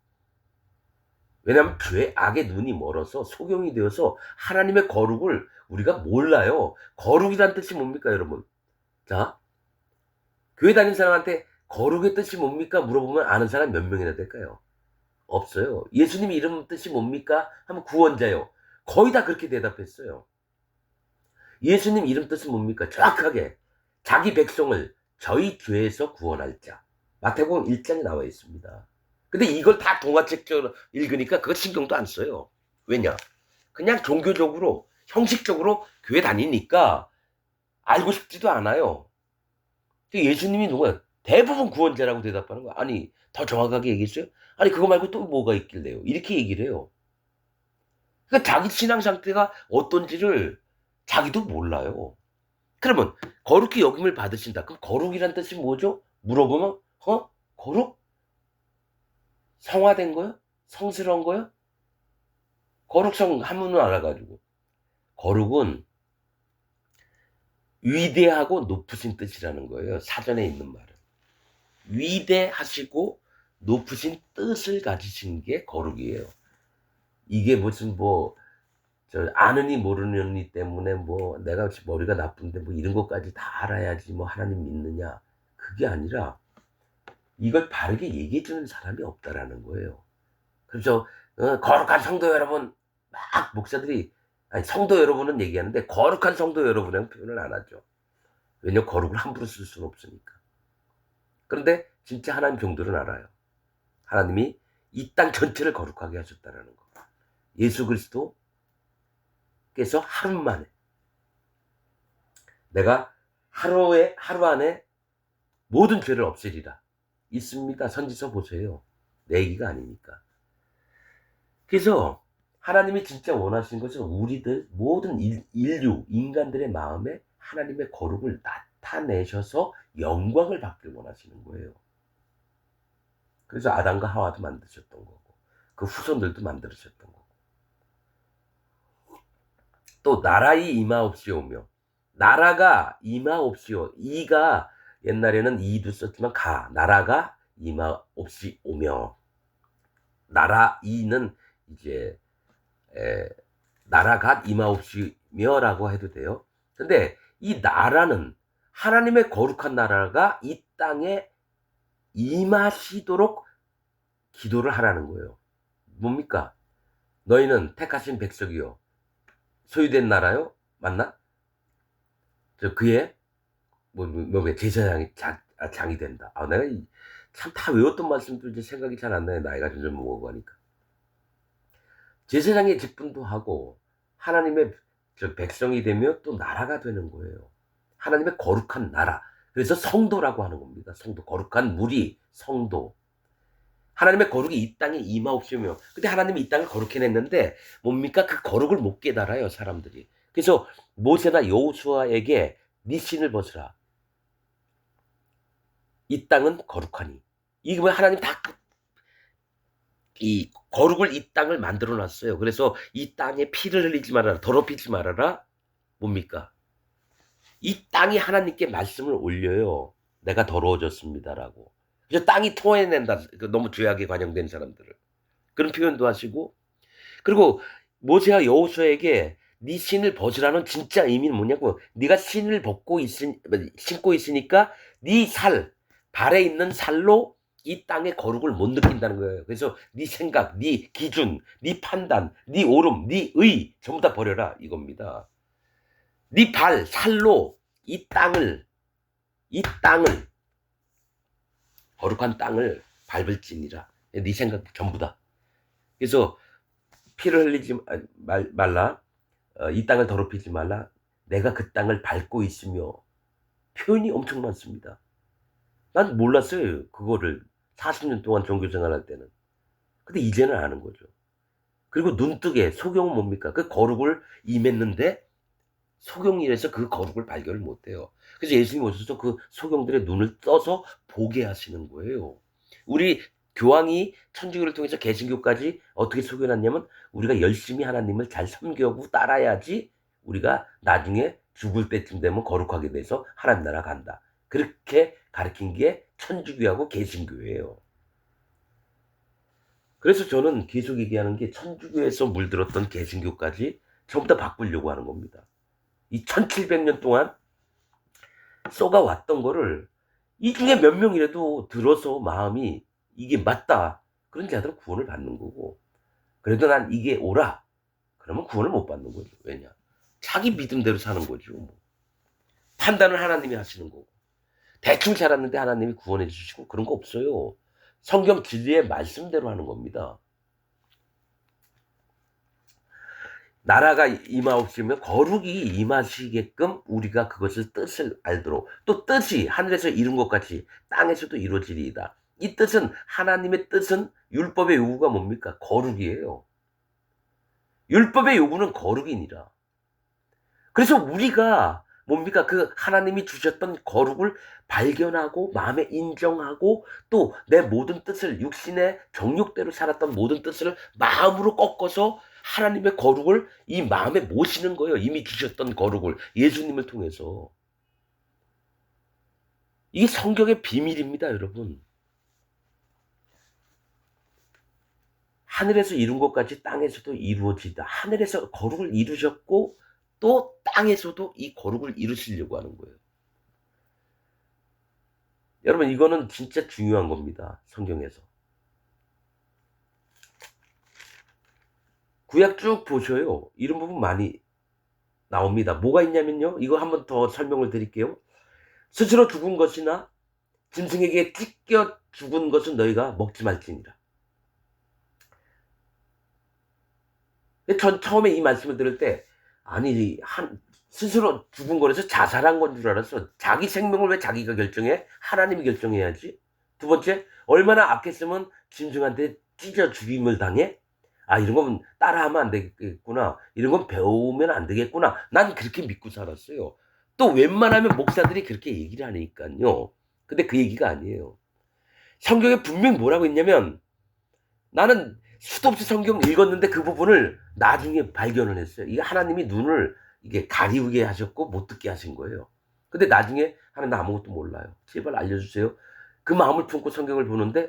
왜냐하면 죄, 악의 눈이 멀어서 소경이 되어서 하나님의 거룩을 우리가 몰라요. 거룩이란 뜻이 뭡니까, 여러분? 자, 교회 다니는 사람한테 거룩의 뜻이 뭡니까? 물어보면 아는 사람 몇 명이나 될까요? 없어요. 예수님 이름 뜻이 뭡니까? 하면 구원자요. 거의 다 그렇게 대답했어요. 예수님 이름 뜻은 뭡니까? 정확하게 자기 백성을 저희 죄에서 구원할 자. 마태복음 1장에 나와 있습니다. 근데 이걸 다 동화책적으로 읽으니까 그거 신경도 안 써요. 왜냐? 그냥 종교적으로 형식적으로 교회 다니니까 알고 싶지도 않아요. 예수님이 누구야? 대부분 구원자라고 대답하는 거야. 아니 더 정확하게 얘기했어요? 아니 그거 말고 또 뭐가 있길래요? 이렇게 얘기를 해요. 그러니까 자기 신앙 상태가 어떤지를 자기도 몰라요. 그러면 거룩히 여김을 받으신다. 그럼 거룩이란 뜻이 뭐죠? 물어보면 거룩? 성화된 거요? 성스러운 거요? 거룩성 한문을 알아가지고. 거룩은 위대하고 높으신 뜻이라는 거예요. 사전에 있는 말은. 위대하시고 높으신 뜻을 가지신 게 거룩이에요. 이게 무슨 아느니 모르느니 때문에 내가 머리가 나쁜데 이런 것까지 다 알아야지 하나님 믿느냐. 그게 아니라 이걸 바르게 얘기해 주는 사람이 없다라는 거예요. 그래서 거룩한 성도 여러분 막 목사들이 아니 성도 여러분은 얘기하는데 거룩한 성도 여러분이라는 표현을 안 하죠. 왜냐면 거룩을 함부로 쓸 수는 없으니까. 그런데 진짜 하나님 종들은 알아요. 하나님이 이 땅 전체를 거룩하게 하셨다라는 거. 예수 그리스도께서 하루 만에 내가 하루 안에 모든 죄를 없애리라. 있습니다. 선지서 보세요. 내 얘기가 아니니까. 그래서 하나님이 진짜 원하시는 것은 우리들 모든 인류 인간들의 마음에 하나님의 거룩을 나타내셔서 영광을 받길 원하시는 거예요. 그래서 아담과 하와도 만드셨던 거고 그 후손들도 만들으셨던 거고 또 나라의 임하옵시오며 나라가 임하옵시오. 이가 옛날에는 이도 썼지만 나라가 임하옵시오며 나라 이는 이제 나라가 임하옵시며라고 해도 돼요. 근데 이 나라는 하나님의 거룩한 나라가 이 땅에 임하시도록 기도를 하라는 거예요. 뭡니까? 너희는 택하신 백성이요 소유된 나라요? 맞나? 그의 제사장이 장이 된다. 내가 참 다 외웠던 말씀도 이제 생각이 잘 안 나요. 나이가 점점 먹어가니까. 제사장의 직분도 하고 하나님의 백성이 되며 또 나라가 되는 거예요. 하나님의 거룩한 나라. 그래서 성도라고 하는 겁니다. 성도, 거룩한 무리, 성도. 하나님의 거룩이 이 땅에 임하옵시며. 근데 하나님이 이 땅을 거룩해 냈는데 뭡니까? 그 거룩을 못 깨달아요, 사람들이. 그래서 모세나 여호수아에게 네 신을 벗으라. 이 땅은 거룩하니. 이게 하나님 이 거룩을 이 땅을 만들어 놨어요. 그래서 이 땅에 피를 흘리지 말아라. 더럽히지 말아라. 뭡니까? 이 땅이 하나님께 말씀을 올려요. 내가 더러워졌습니다라고. 그래서 땅이 토해낸다. 너무 죄악에 관영된 사람들을. 그런 표현도 하시고. 그리고 모세와 여호수아에게 네 신을 벗으라는 진짜 의미는 뭐냐고. 네가 신을 신고 있으니까 네 발에 있는 살로 이 땅의 거룩을 못 느낀다는 거예요. 그래서 네 생각, 네 기준, 네 판단, 네 옳음, 네 의 전부 다 버려라 이겁니다. 네 살로 이 땅을 거룩한 땅을 밟을지니라. 네 생각 전부 다. 그래서 피를 흘리지 말라. 이 땅을 더럽히지 말라. 내가 그 땅을 밟고 있으며. 표현이 엄청 많습니다. 난 몰랐어요. 그거를 40년 동안 종교생활할 때는. 근데 이제는 아는 거죠. 그리고 눈뜨게 소경은 뭡니까? 그 거룩을 임했는데 소경이라서 그 거룩을 발견을 못해요. 그래서 예수님이 오셔서 그 소경들의 눈을 떠서 보게 하시는 거예요. 우리 교황이 천주교를 통해서 개신교까지 어떻게 소개해놨냐면 우리가 열심히 하나님을 잘 섬겨고 따라야지 우리가 나중에 죽을 때쯤 되면 거룩하게 돼서 하나님 나라 간다. 그렇게 가르친 게 천주교하고 개신교예요. 그래서 저는 계속 얘기하는 게 천주교에서 물들었던 개신교까지 전부 다 바꾸려고 하는 겁니다. 이 1700년 동안 쏘가왔던 거를 이 중에 몇 명이라도 들어서 마음이 이게 맞다. 그런 자들은 구원을 받는 거고. 그래도 난 이게 옳아. 그러면 구원을 못 받는 거죠. 왜냐? 자기 믿음대로 사는 거죠. 판단을 하나님이 하시는 거고. 대충 살았는데 하나님이 구원해 주시고 그런 거 없어요. 성경 진리의 말씀대로 하는 겁니다. 나라가 임하옵시며 거룩이 임하시게끔 우리가 그것을 뜻을 알도록 또 뜻이 하늘에서 이룬 것 같이 땅에서도 이루어지리이다. 이 뜻은 하나님의 뜻은 율법의 요구가 뭡니까? 거룩이에요. 율법의 요구는 거룩이니라. 그래서 우리가 뭡니까? 그 하나님이 주셨던 거룩을 발견하고 마음에 인정하고 또 내 모든 뜻을 육신의 정욕대로 살았던 모든 뜻을 마음으로 꺾어서 하나님의 거룩을 이 마음에 모시는 거예요. 이미 주셨던 거룩을 예수님을 통해서. 이게 성경의 비밀입니다, 여러분. 하늘에서 이룬 것까지 땅에서도 이루어지다. 하늘에서 거룩을 이루셨고 또 땅에서도 이 거룩을 이루시려고 하는 거예요. 여러분 이거는 진짜 중요한 겁니다. 성경에서. 구약 쭉 보셔요. 이런 부분 많이 나옵니다. 뭐가 있냐면요. 이거 한번 더 설명을 드릴게요. 스스로 죽은 것이나 짐승에게 찢겨 죽은 것은 너희가 먹지 말지니라. 전 처음에 이 말씀을 들을 때 아니 스스로 죽은 거라서 자살한 건 줄 알았어. 자기 생명을 왜 자기가 결정해? 하나님이 결정해야지. 두 번째, 얼마나 악했으면 짐승한테 찢어 죽임을 당해? 아, 이런 건 따라하면 안 되겠구나. 이런 건 배우면 안 되겠구나. 난 그렇게 믿고 살았어요. 또 웬만하면 목사들이 그렇게 얘기를 하니까요. 근데 그 얘기가 아니에요. 성경에 분명히 뭐라고 했냐면 나는 수도 없이 성경 읽었는데 그 부분을 나중에 발견을 했어요. 이게 하나님이 눈을 이게 가리우게 하셨고 못 듣게 하신 거예요. 근데 나중에 하나님 나 아무것도 몰라요. 제발 알려주세요. 그 마음을 품고 성경을 보는데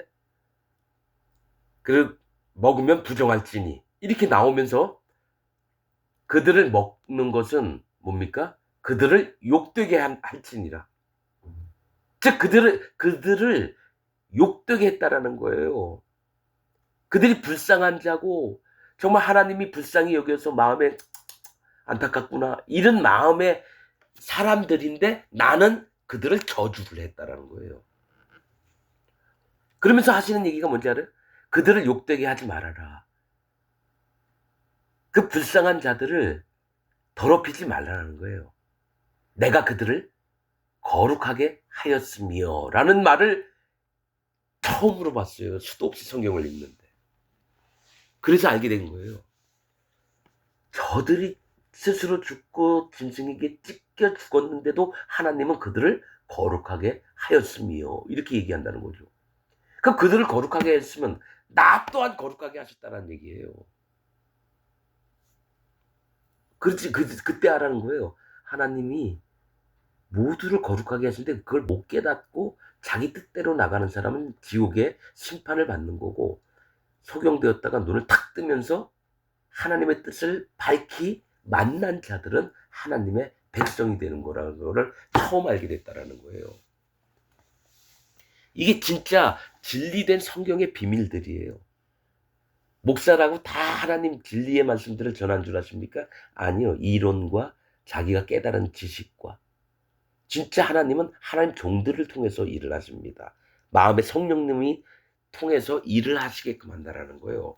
그 먹으면 부정할지니 이렇게 나오면서 그들을 먹는 것은 뭡니까? 그들을 욕되게 할지니라. 즉 그들을 욕되게 했다라는 거예요. 그들이 불쌍한 자고 정말 하나님이 불쌍히 여겨서 마음에 안타깝구나 이런 마음의 사람들인데 나는 그들을 저주를 했다라는 거예요. 그러면서 하시는 얘기가 뭔지 알아요? 그들을 욕되게 하지 말아라. 그 불쌍한 자들을 더럽히지 말라는 거예요. 내가 그들을 거룩하게 하였으며 라는 말을 처음으로 봤어요. 수도 없이 성경을 읽는데. 그래서 알게 된 거예요. 저들이 스스로 죽고 짐승에게 찢겨 죽었는데도 하나님은 그들을 거룩하게 하였으며 이렇게 얘기한다는 거죠. 그럼 그들을 거룩하게 했으면 나 또한 거룩하게 하셨다는 얘기예요. 그렇지 그때 알아는 거예요. 하나님이 모두를 거룩하게 하시는데 그걸 못 깨닫고 자기 뜻대로 나가는 사람은 지옥의 심판을 받는 거고 소경되었다가 눈을 탁 뜨면서 하나님의 뜻을 밝히 만난 자들은 하나님의 백성이 되는 거라는 거를 처음 알게 됐다라는 거예요. 이게 진짜 진리된 성경의 비밀들이에요. 목사라고 다 하나님 진리의 말씀들을 전한 줄 아십니까? 아니요. 이론과 자기가 깨달은 지식과 진짜 하나님은 하나님 종들을 통해서 일을 하십니다. 마음의 성령님이 통해서 일을 하시게끔 한다라는 거예요.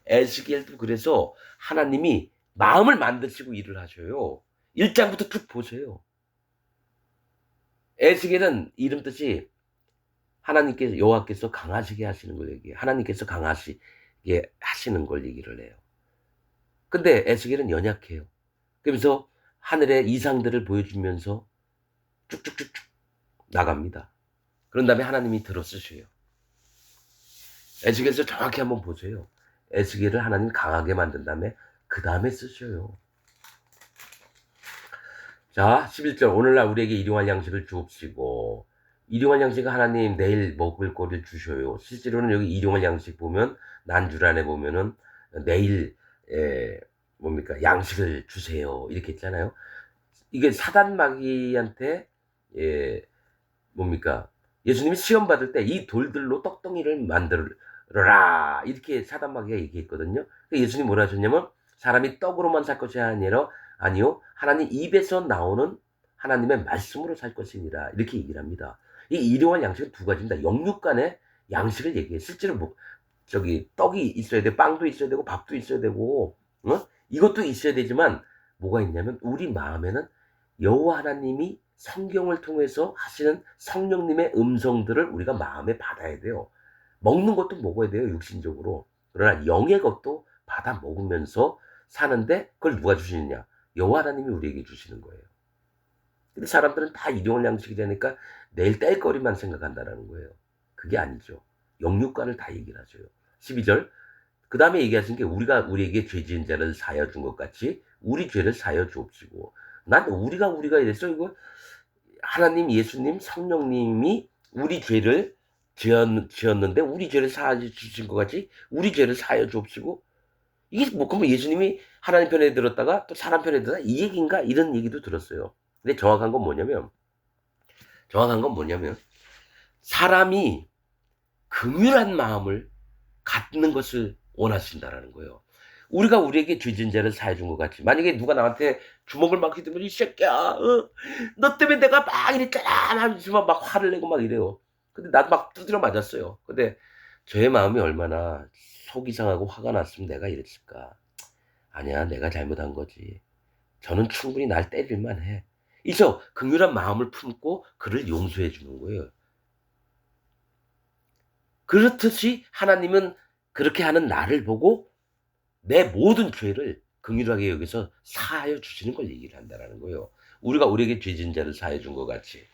에스겔도 그래서 하나님이 마음을 만드시고 일을 하셔요. 1장부터 쭉 보세요. 에스겔은 이름 뜻이 하나님께서 여호와께서 강하시게 하시는 걸 얘기해요. 하나님께서 강하시게 하시는 걸 얘기를 해요. 근데 에스겔은 연약해요. 그러면서 하늘의 이상들을 보여주면서 쭉쭉쭉쭉 나갑니다. 그런 다음에 하나님이 들어쓰셔요. 에스겔에서 정확히 한번 보세요. 에스겔을 하나님 강하게 만든 다음에 그 다음에 쓰셔요. 자 11절 오늘날 우리에게 일용할 양식을 주옵시고 일용할 양식은 하나님 내일 먹을 거를 주셔요. 실제로는 여기 일용할 양식 보면 난줄 안에 보면은 내일 뭡니까 양식을 주세요 이렇게 했잖아요. 이게 사단 마귀한테 뭡니까 예수님이 시험 받을 때 이 돌들로 떡덩이를 만들어라 이렇게 사단 마귀가 얘기했거든요. 예수님 뭐라 하셨냐면 사람이 떡으로만 살 것이 아니라 아니요 하나님 입에서 나오는 하나님의 말씀으로 살 것이니라 이렇게 얘기를 합니다. 이 일용할 양식은 두 가지입니다. 영육 간의 양식을 얘기해요. 실제로 뭐 저기 떡이 있어야 돼, 빵도 있어야 되고 밥도 있어야 되고 이것도 있어야 되지만 뭐가 있냐면 우리 마음에는 여호와 하나님이 성경을 통해서 하시는 성령님의 음성들을 우리가 마음에 받아야 돼요. 먹는 것도 먹어야 돼요, 육신적으로. 그러나 영의 것도 받아 먹으면서 사는데 그걸 누가 주시느냐? 여호와 하나님이 우리에게 주시는 거예요. 근데 사람들은 다 일용할 양식이 되니까 내일 뗄 거리만 생각한다라는 거예요. 그게 아니죠. 영육간을 다 얘기를 하죠. 12절. 그 다음에 얘기하신 게 우리가 우리에게 죄 지은 자를 사하여 준 것 같이 우리 죄를 사하여 주옵시고. 난 우리가 이랬어. 이거 하나님, 예수님, 성령님이 우리 죄를 지었는데 우리 죄를 사하여 주신 것 같이 우리 죄를 사하여 주옵시고. 이게 뭐 그러면 예수님이 하나님 편에 들었다가 또 사람 편에 들었다 이 얘기인가 이런 얘기도 들었어요. 근데 정확한 건 뭐냐면 사람이 긍휼한 마음을 갖는 것을 원하신다라는 거예요. 우리가 우리에게 죄 지은 자를 사해 준 것 같이 만약에 누가 나한테 주먹을 막 휘두르면 이 새끼야 너 때문에 내가 막 이랬잖아 하면서 막 화를 내고 막 이래요. 근데 나도 막 두드려 맞았어요. 근데 저의 마음이 얼마나 속이 상하고 화가 났으면 내가 이랬을까. 아니야 내가 잘못한 거지. 저는 충분히 날 때릴만 해. 이래서 긍휼한 마음을 품고 그를 용서해 주는 거예요. 그렇듯이 하나님은 그렇게 하는 나를 보고 내 모든 죄를 긍휼하게 여기서 사하여 주시는 걸 얘기를 한다라는 거예요. 우리가 우리에게 죄 지은 자를 사하여 준 것 같이.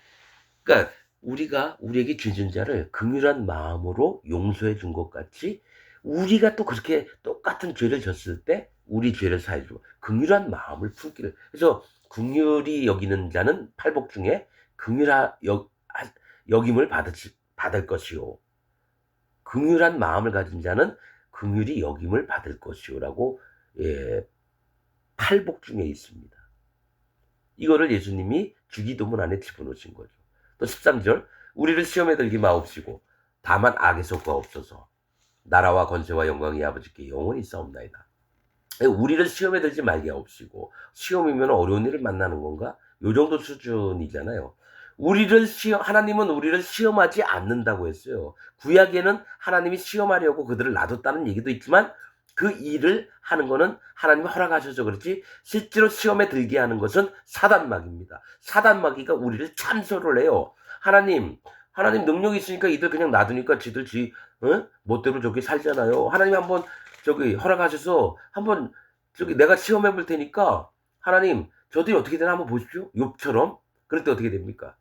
그러니까 우리가 우리에게 죄 지은 자를 긍휼한 마음으로 용서해 준 것 같이 우리가 또 그렇게 똑같은 죄를 졌을 때 우리 죄를 사해 주고 긍휼한 마음을 품기를. 그래서 긍휼히 여기는 자는 팔복 중에 여김을 받을 것이요. 긍휼한 마음을 가진 자는 긍휼히 여김을 받을 것이요라고 예, 팔복 중에 있습니다. 이거를 예수님이 주기도문 안에 집어넣으신 거죠. 또 13절 우리를 시험에 들게 마옵시고 다만 악에서 구하옵소서. 나라와 권세와 영광이 아버지께 영원히 있사옵나이다. 우리를 시험에 들지 말게 하옵시고 시험이면 어려운 일을 만나는 건가? 요 정도 수준이잖아요. 하나님은 우리를 시험하지 않는다고 했어요. 구약에는 하나님이 시험하려고 그들을 놔뒀다는 얘기도 있지만 그 일을 하는 거는 하나님이 허락하셔서 그렇지 실제로 시험에 들게 하는 것은 사단마귀입니다. 사단마귀가 우리를 참소를 해요. 하나님 능력이 있으니까 이들 그냥 놔두니까 지들 멋대로 저기 살잖아요. 하나님 한번 저기 허락하셔서 한번 저기 내가 시험해 볼 테니까 하나님 저들이 어떻게 되나 한번 보십시오. 욥처럼. 그럴 때 어떻게 됩니까?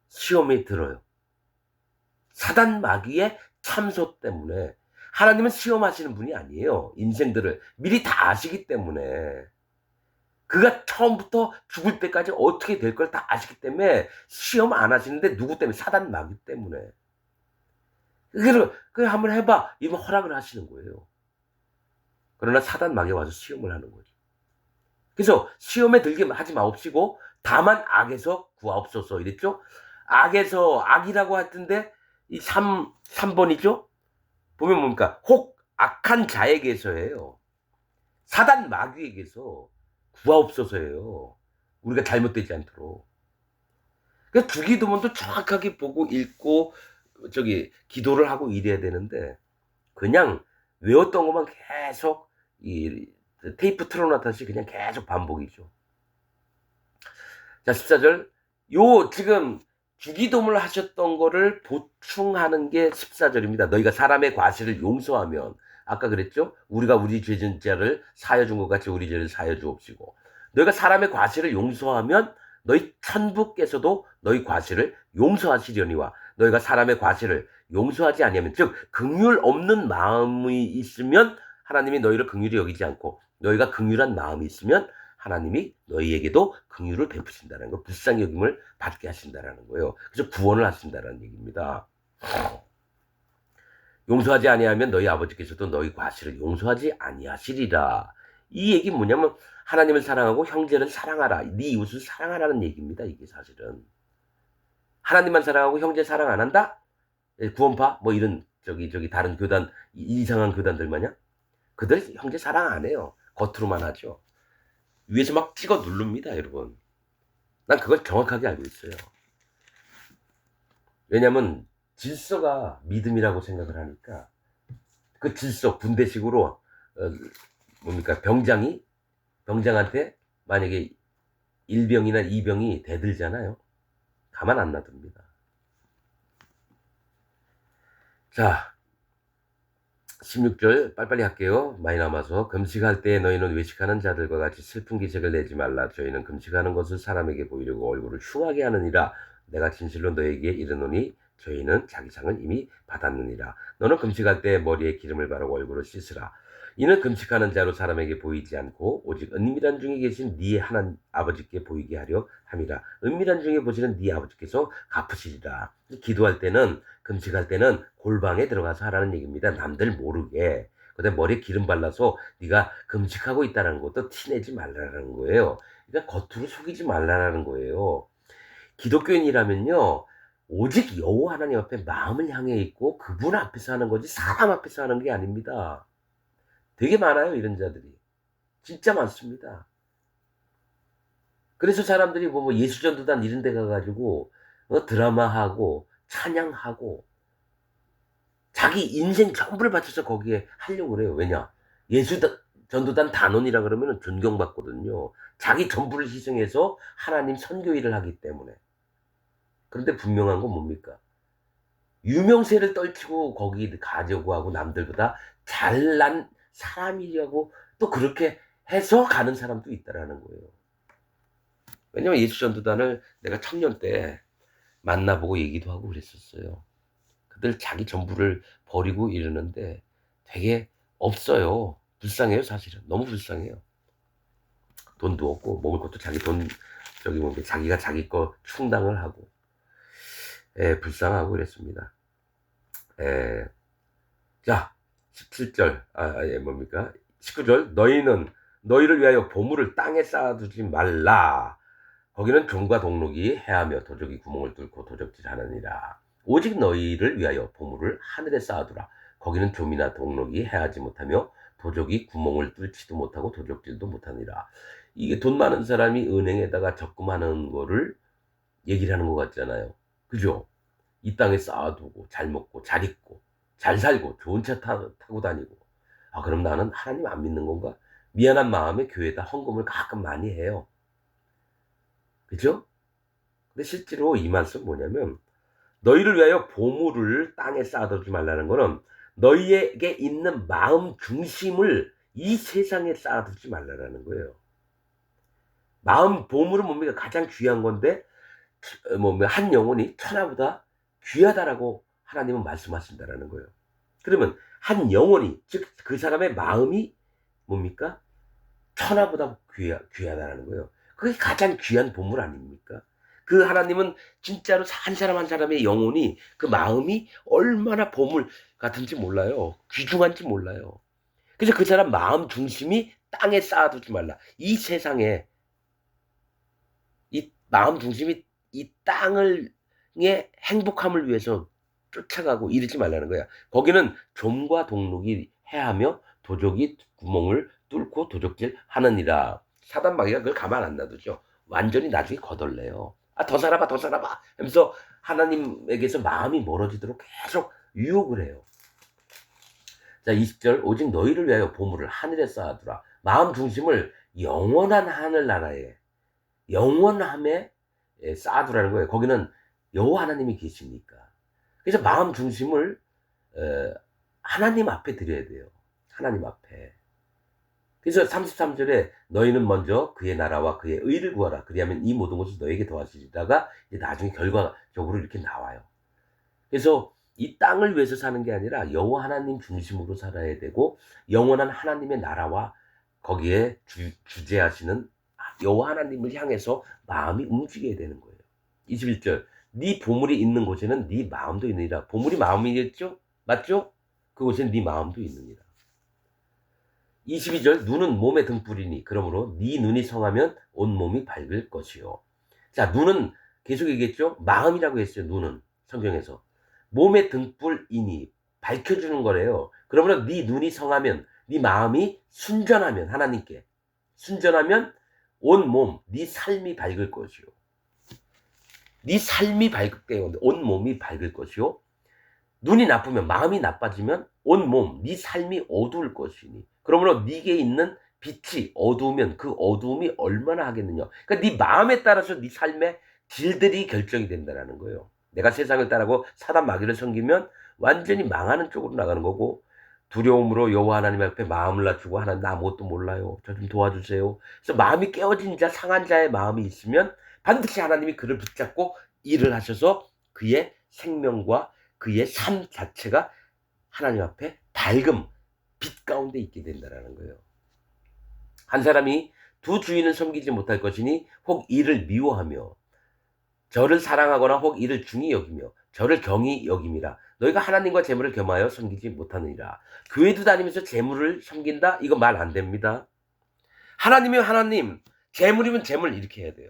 시험에 들어요. 사단 마귀의 참소 때문에 하나님은 시험하시는 분이 아니에요. 인생들을 미리 다 아시기 때문에 그가 처음부터 죽을 때까지 어떻게 될 걸 다 아시기 때문에 시험 안 하시는데 누구 때문에? 사단 마귀 때문에. 그래 한번 해봐. 이러면 허락을 하시는 거예요. 그러나 사단 마귀가 와서 시험을 하는 거죠. 그래서 시험에 들게 하지 마옵시고 다만 악에서 구하옵소서 이랬죠. 악이라고 했던데 이 3번이죠. 보면 뭡니까? 혹 악한 자에게서예요. 사단 마귀에게서 구하옵소서예요. 우리가 잘못되지 않도록. 그러니까 주기도문도 정확하게 보고 읽고 기도를 하고 이래야 되는데 그냥 외웠던 것만 계속 이 테이프 틀어놨다시 그냥 계속 반복이죠. 자, 14절. 지금 주기도문을 하셨던 거를 보충하는 게 14절입니다. 너희가 사람의 과실을 용서하면 아까 그랬죠? 우리가 우리 죄진 자를 사하여 준 것 같이 우리 죄를 사하여 주옵시고 너희가 사람의 과실을 용서하면 너희 천부께서도 너희 과실을 용서하시려니와 너희가 사람의 과실을 용서하지 아니하면 즉 긍휼 없는 마음이 있으면 하나님이 너희를 긍휼히 여기지 않고 너희가 긍휼한 마음이 있으면 하나님이 너희에게도 긍휼을 베푸신다는 거, 불쌍히 여김을 받게 하신다는 거예요. 그래서 구원을 하신다는 얘기입니다. 용서하지 아니하면 너희 아버지께서도 너희 과실을 용서하지 아니하시리라. 이 얘기 뭐냐면 하나님을 사랑하고 형제를 사랑하라. 네 이웃을 사랑하라는 얘기입니다. 이게 사실은. 하나님만 사랑하고 형제 사랑 안 한다? 구원파 뭐 이런 다른 교단 이상한 교단들 마냥 그들 형제 사랑 안 해요. 겉으로만 하죠. 위에서 막 찍어 누릅니다, 여러분. 난 그걸 정확하게 알고 있어요. 왜냐면 질서가 믿음이라고 생각을 하니까 그 질서 군대식으로 병장한테 만약에 1병이나 2병이 대들잖아요. 가만 안 놔둡니다. 자, 16절 빨리빨리 할게요. 많이 남아서. 금식할 때 너희는 외식하는 자들과 같이 슬픈 기색을 내지 말라. 저희는 금식하는 것을 사람에게 보이려고 얼굴을 흉하게 하느니라. 내가 진실로 너에게 이르노니 저희는 자기 상은 이미 받았느니라. 너는 금식할 때 머리에 기름을 바르고 얼굴을 씻으라. 이는 금식하는 자로 사람에게 보이지 않고 오직 은밀한 중에 계신 네 하나님 아버지께 보이게 하려 함이라. 은밀한 중에 보시는 네 아버지께서 갚으시리라. 기도할 때는, 금식할 때는 골방에 들어가서 하라는 얘기입니다. 남들 모르게. 그다음에 머리에 기름 발라서 네가 금식하고 있다는 것도 티내지 말라는 거예요. 그러니까 겉으로 속이지 말라는 거예요. 기독교인이라면요, 오직 여호와 하나님 앞에 마음을 향해 있고 그분 앞에서 하는 거지 사람 앞에서 하는 게 아닙니다. 되게 많아요, 이런 자들이. 진짜 많습니다. 그래서 사람들이 뭐 예수전도단 이런 데 가가지고 드라마하고 찬양하고 자기 인생 전부를 바쳐서 거기에 하려고 그래요. 왜냐? 예수전도단 단원이라 그러면 존경받거든요. 자기 전부를 희생해서 하나님 선교 일을 하기 때문에. 그런데 분명한 건 뭡니까? 유명세를 떨치고 거기 가려고 하고 남들보다 잘난 사람이라고 또 그렇게 해서 가는 사람도 있다라는 거예요. 왜냐면 예수전도단을 내가 청년 때 만나보고 얘기도 하고 그랬었어요. 그들 자기 전부를 버리고 이러는데 되게 없어요. 불쌍해요, 사실은. 너무 불쌍해요. 돈도 없고 먹을 것도 자기 돈 저기 뭐 자기가 자기 거 충당을 하고 불쌍하고 그랬습니다. 자, 17절 뭡니까? 19절 너희는 너희를 위하여 보물을 땅에 쌓아두지 말라. 거기는 종과 동록이 해하며 도적이 구멍을 뚫고 도적질하느니라. 오직 너희를 위하여 보물을 하늘에 쌓아두라. 거기는 좀이나 동록이 해하지 못하며 도적이 구멍을 뚫지도 못하고 도적질도 못하니라. 이게 돈 많은 사람이 은행에다가 적금하는 거를 얘기를 하는 것 같잖아요. 그죠? 이 땅에 쌓아두고 잘 먹고 잘 입고 잘 살고 좋은 차 타고 다니고. 아, 그럼 나는 하나님 안 믿는 건가? 미안한 마음에 교회에다 헌금을 가끔 많이 해요. 그죠? 근데 실제로 이 말씀 뭐냐면 너희를 위하여 보물을 땅에 쌓아두지 말라는 거는 너희에게 있는 마음 중심을 이 세상에 쌓아두지 말라는 거예요. 마음 보물은 뭡니까? 가장 귀한 건데 한 영혼이 천하보다 귀하다라고 하나님은 말씀하신다라는 거예요. 그러면 한 영혼이 즉 그 사람의 마음이 뭡니까? 천하보다 귀하다라는 거예요. 그게 가장 귀한 보물 아닙니까? 그 하나님은 진짜로 한 사람 한 사람의 영혼이 그 마음이 얼마나 보물 같은지 몰라요. 귀중한지 몰라요. 그래서 그 사람 마음 중심이 땅에 쌓아두지 말라. 이 세상에 이 마음 중심이 이 땅을 의 행복함을 위해서 쫓아가고 이러지 말라는 거야. 거기는 좀과 동록이 해하며 도적이 구멍을 뚫고 도적질 하느니라. 사단 마귀가 그걸 가만 안 놔두죠. 완전히 나중에 거덜내요. 아, 더 살아봐, 더 살아봐 하면서 하나님에게서 마음이 멀어지도록 계속 유혹을 해요. 자, 20절 오직 너희를 위하여 보물을 하늘에 쌓아두라. 마음 중심을 영원한 하늘나라에 영원함에 쌓아두라는 거예요. 거기는 여호와 하나님이 계시니까. 그래서 마음 중심을 하나님 앞에 드려야 돼요. 하나님 앞에. 그래서 33절에 너희는 먼저 그의 나라와 그의 의를 구하라. 그리하면 이 모든 것을 너에게 더하시리다가 나중에 결과적으로 이렇게 나와요. 그래서 이 땅을 위해서 사는 게 아니라 여호와 하나님 중심으로 살아야 되고 영원한 하나님의 나라와 거기에 주재하시는 여호와 하나님을 향해서 마음이 움직여야 되는 거예요. 21절 네 보물이 있는 곳에는 네 마음도 있느니라. 보물이 마음이겠죠? 맞죠? 그곳에는 네 마음도 있느니라. 22절 눈은 몸의 등불이니 그러므로 네 눈이 성하면 온몸이 밝을 것이요. 자, 눈은 계속 얘기했죠? 마음이라고 했어요. 눈은 성경에서 몸의 등불이니 밝혀주는 거래요. 그러므로 네 눈이 성하면 네 마음이 순전하면 하나님께 순전하면 온몸 네 삶이 밝을 것이요. 네 삶이 밝을 때요. 온몸이 밝을 것이요. 눈이 나쁘면 마음이 나빠지면 온몸 네 삶이 어두울 것이니 그러므로 네게 있는 빛이 어두우면 그 어두움이 얼마나 하겠느냐. 그러니까 네 마음에 따라서 네 삶의 질들이 결정이 된다는 거예요. 내가 세상을 따르고 사단 마귀를 섬기면 완전히 망하는 쪽으로 나가는 거고 두려움으로 여호와 하나님 앞에 마음을 낮추고 하나님 나 아무것도 몰라요. 저 좀 도와주세요. 그래서 마음이 깨어진 자, 상한 자의 마음이 있으면 반드시 하나님이 그를 붙잡고 일을 하셔서 그의 생명과 그의 삶 자체가 하나님 앞에 밝음, 빛 가운데 있게 된다라는 거예요. 한 사람이 두 주인을 섬기지 못할 것이니 혹 이를 미워하며 저를 사랑하거나 혹 이를 중히 여기며 저를 경히 여김이라. 너희가 하나님과 재물을 겸하여 섬기지 못하느니라. 교회도 다니면서 재물을 섬긴다? 이거 말 안 됩니다. 하나님이면 하나님, 재물이면 재물 이렇게 해야 돼요.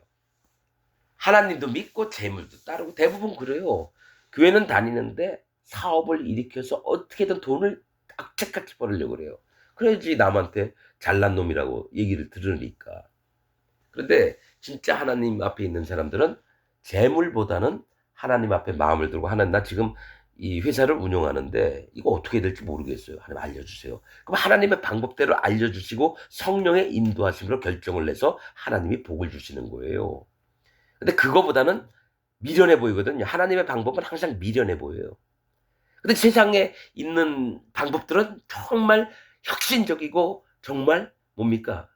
하나님도 믿고 재물도 따르고 대부분 그래요. 교회는 다니는데 사업을 일으켜서 어떻게든 돈을 악착같이 벌으려고 그래요. 그래야지 남한테 잘난 놈이라고 얘기를 들으니까. 그런데 진짜 하나님 앞에 있는 사람들은 재물보다는 하나님 앞에 마음을 들고 하나님 나 지금 이 회사를 운영하는데 이거 어떻게 해야 될지 모르겠어요. 하나님 알려주세요. 그럼 하나님의 방법대로 알려주시고 성령의 인도하심으로 결정을 내서 하나님이 복을 주시는 거예요. 근데 그거보다는 미련해 보이거든요. 하나님의 방법은 항상 미련해 보여요. 근데 세상에 있는 방법들은 정말 혁신적이고 정말 뭡니까?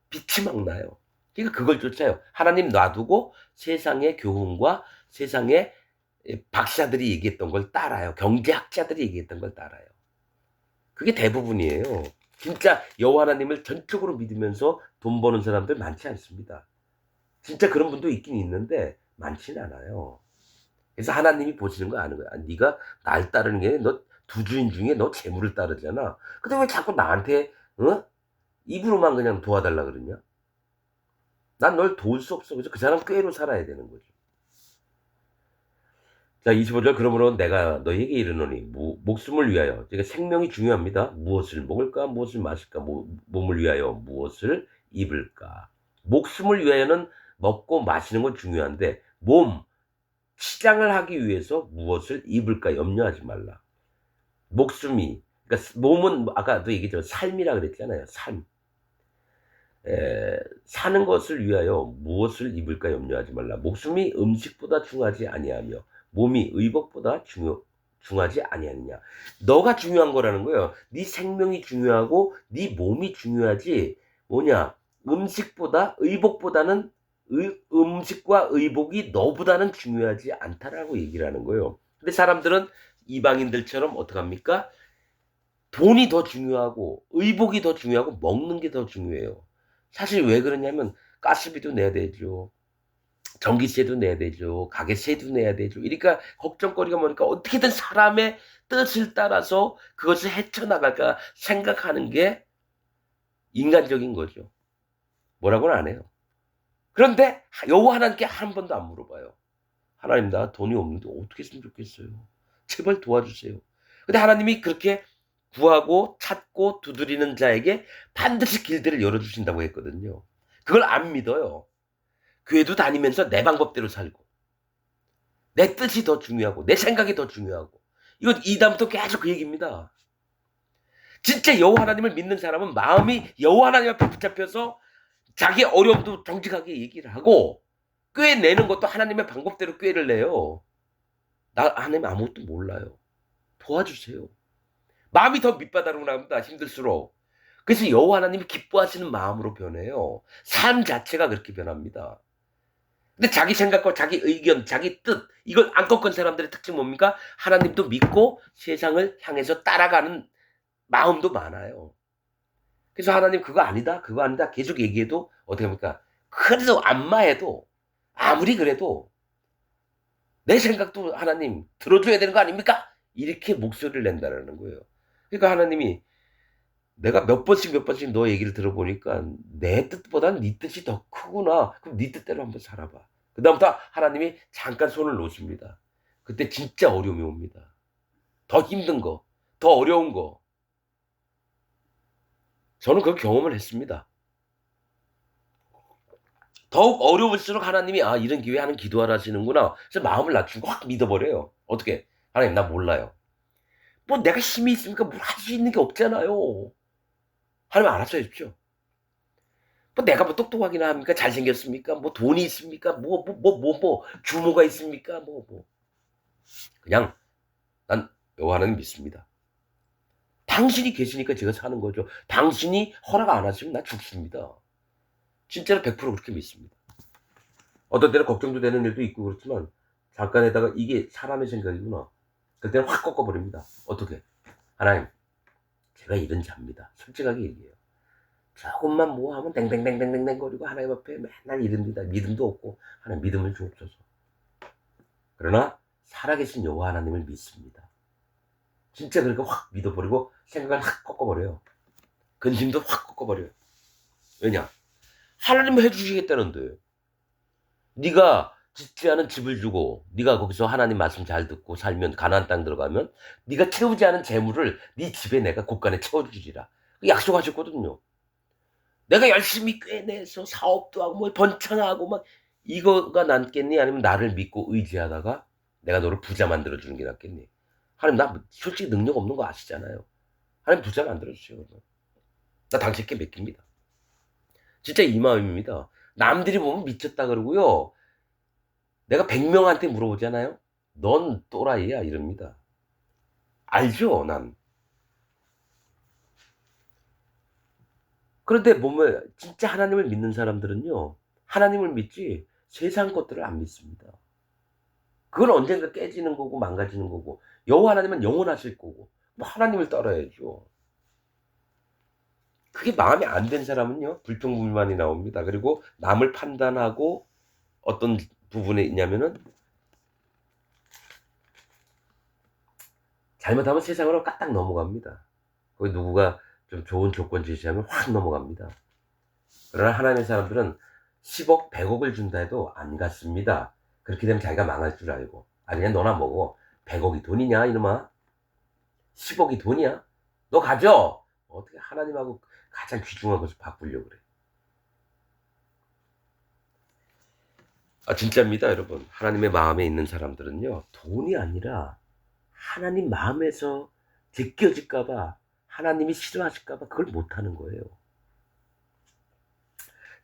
빛이 막 나요. 그러니까 그걸 쫓아요. 하나님 놔두고 세상의 교훈과 세상의 박사들이 얘기했던 걸 따라요. 경제학자들이 얘기했던 걸 따라요. 그게 대부분이에요. 진짜 여호와 하나님을 전적으로 믿으면서 돈 버는 사람들 많지 않습니다. 진짜 그런 분도 있긴 있는데 많지는 않아요. 그래서 하나님이 보시는 거 아는 거야. 네가 날 따르는 게 너 두 주인 중에 너 재물을 따르잖아. 근데 왜 자꾸 나한테 입으로만 그냥 도와달라 그러냐? 난 널 도울 수 없어. 그래서 그 사람 꾀로 살아야 되는 거죠. 자, 25절 그러므로 내가 너희에게 이르노니 목숨을 위하여 그러니까 생명이 중요합니다. 무엇을 먹을까 무엇을 마실까 몸을 위하여 무엇을 입을까. 목숨을 위하여는 먹고 마시는 건 중요한데 몸 치장을 하기 위해서 무엇을 입을까 염려하지 말라. 목숨이 그러니까 몸은 아까도 얘기했지만 삶이라 그랬잖아요. 삶. 사는 것을 위하여 무엇을 입을까 염려하지 말라. 목숨이 음식보다 중하지 아니하며 몸이 의복보다 중하지 아니하느냐. 너가 중요한 거라는 거예요. 네 생명이 중요하고 네 몸이 중요하지 뭐냐. 음식보다 의복보다는 음식과 의복이 너보다는 중요하지 않다라고 얘기를 하는 거예요. 근데 사람들은 이방인들처럼 어떡합니까? 돈이 더 중요하고 의복이 더 중요하고 먹는 게 더 중요해요. 사실 왜 그러냐면 가스비도 내야 되죠. 전기세도 내야 되죠. 가게세도 내야 되죠. 이러니까 걱정거리가 뭐니까 어떻게든 사람의 뜻을 따라서 그것을 헤쳐나갈까 생각하는 게 인간적인 거죠. 뭐라고는 안 해요. 그런데 여호와 하나님께 한 번도 안 물어봐요. 하나님 나 돈이 없는데 어떻게 했으면 좋겠어요. 제발 도와주세요. 근데 하나님이 그렇게 구하고 찾고 두드리는 자에게 반드시 길들을 열어주신다고 했거든요. 그걸 안 믿어요. 교회도 다니면서 내 방법대로 살고 내 뜻이 더 중요하고 내 생각이 더 중요하고 이거 이다음부터 계속 그 얘기입니다. 진짜 여호와 하나님을 믿는 사람은 마음이 여호와 하나님 앞에 붙잡혀서 자기 어려움도 정직하게 얘기를 하고 꾀 내는 것도 하나님의 방법대로 꾀를 내요. 나 하나님 아무것도 몰라요. 도와주세요. 마음이 더 밑바닥으로 나갑니다. 힘들수록. 그래서 여호와 하나님이 기뻐하시는 마음으로 변해요. 삶 자체가 그렇게 변합니다. 근데 자기 생각과 자기 의견, 자기 뜻 이걸 안 꺾은 사람들의 특징 뭡니까? 하나님도 믿고 세상을 향해서 따라가는 마음도 많아요. 그래서 하나님 그거 아니다, 그거 아니다 계속 얘기해도 어떻게 합니까? 그래도 안마해도 아무리 그래도 내 생각도 하나님 들어줘야 되는 거 아닙니까? 이렇게 목소리를 낸다라는 거예요. 그러니까 하나님이 내가 몇 번씩 너 얘기를 들어보니까 내 뜻보다는 네 뜻이 더 크구나. 그럼 네 뜻대로 한번 살아봐. 그다음부터 하나님이 잠깐 손을 놓으십니다. 그때 진짜 어려움이 옵니다. 더 힘든 거, 더 어려운 거. 저는 그 경험을 했습니다. 더욱 어려울수록 하나님이 아 이런 기회에 하는 기도하라 하시는구나. 그래서 마음을 낮추고 확 믿어버려요. 어떻게? 하나님 나 몰라요. 뭐 내가 힘이 있으니까 뭘 할 수 있는 게 없잖아요. 하나님 알아서 해 주십시오. 뭐 내가 뭐 똑똑하기나 합니까? 잘생겼습니까? 뭐 돈이 있습니까? 규모가 있습니까? 그냥 난 여호와 하나님 믿습니다. 당신이 계시니까 제가 사는 거죠. 당신이 허락 안 하시면 나 죽습니다. 진짜로 100% 그렇게 믿습니다. 어떤 때는 걱정도 되는 일도 있고 그렇지만 잠깐에다가 이게 사람의 생각이구나. 그때는 확 꺾어버립니다. 어떻게? 하나님, 제가 이런 자입니다. 솔직하게 얘기해요. 조금만 뭐 하면 땡땡땡땡땡 거리고 하나님 앞에 맨날 이릅니다. 믿음도 없고 하나님 믿음을 주옵소서. 그러나 살아계신 여호와 하나님을 믿습니다. 진짜 그러니까 확 믿어버리고 생각을 확 꺾어버려요. 근심도 확 꺾어버려요. 왜냐? 하나님은 해주시겠다는데 네가 짓지 않은 집을 주고 네가 거기서 하나님 말씀 잘 듣고 살면 가나안 땅 들어가면 네가 채우지 않은 재물을 네 집에 내가 곳간에 채워주리라 약속하셨거든요. 내가 열심히 꿰내서 사업도 하고 뭐 번창하고 막 이거가 낫겠니? 아니면 나를 믿고 의지하다가 내가 너를 부자 만들어 주는 게 낫겠니? 하나님 나 솔직히 능력 없는 거 아시잖아요. 하나님 부자 만들어 주세요. 나 당신께 맡깁니다. 진짜 이 마음입니다. 남들이 보면 미쳤다 그러고요. 내가 100명한테 물어보잖아요. 넌 또라이야 이럽니다. 알죠? 난. 그런데 보면 진짜 하나님을 믿는 사람들은요. 하나님을 믿지 세상 것들을 안 믿습니다. 그건 언젠가 깨지는 거고 망가지는 거고 여호와 하나님은 영원하실 거고 뭐 하나님을 따라야죠. 그게 마음에 안 든 사람은요. 불평불만이 나옵니다. 그리고 남을 판단하고 어떤 부분에 있냐면은 잘못하면 세상으로 까딱 넘어갑니다. 거기 누구가 좀 좋은 조건 제시하면 확 넘어갑니다. 그러나 하나님의 사람들은 10억, 100억을 준다 해도 안 갔습니다. 그렇게 되면 자기가 망할 줄 알고. 아니, 그냥 너나 먹어. 100억이 돈이냐, 이놈아? 10억이 돈이야? 너 가져! 어떻게 하나님하고 가장 귀중한 것을 바꾸려고 그래. 아, 진짜입니다, 여러분. 하나님의 마음에 있는 사람들은요, 돈이 아니라 하나님 마음에서 제껴질까봐, 하나님이 싫어하실까봐 그걸 못하는 거예요.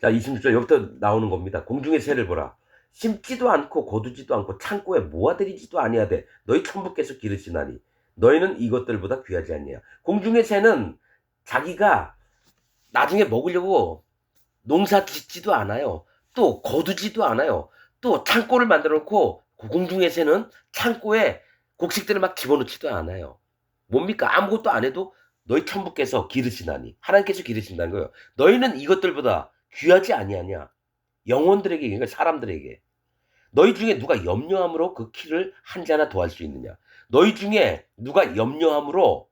자, 26절 여기부터 나오는 겁니다. 공중의 새를 보라. 심지도 않고 거두지도 않고 창고에 모아들이지도 아니하되 너희 천부께서 기르시나니 너희는 이것들보다 귀하지 않냐. 공중의 새는 자기가 나중에 먹으려고 농사 짓지도 않아요. 또 거두지도 않아요. 또 창고를 만들어 놓고 공중의 새는 창고에 곡식들을 막 집어넣지도 않아요. 뭡니까? 아무것도 안 해도 너희 천부께서 기르시나니 하나님께서 기르신다는 거예요. 너희는 이것들보다 귀하지 아니하냐. 영혼들에게, 그러니까 사람들에게. 너희 중에 누가 염려함으로 그 키를 한 자나 더할 수 있느냐. 너희 중에 누가 염려함으로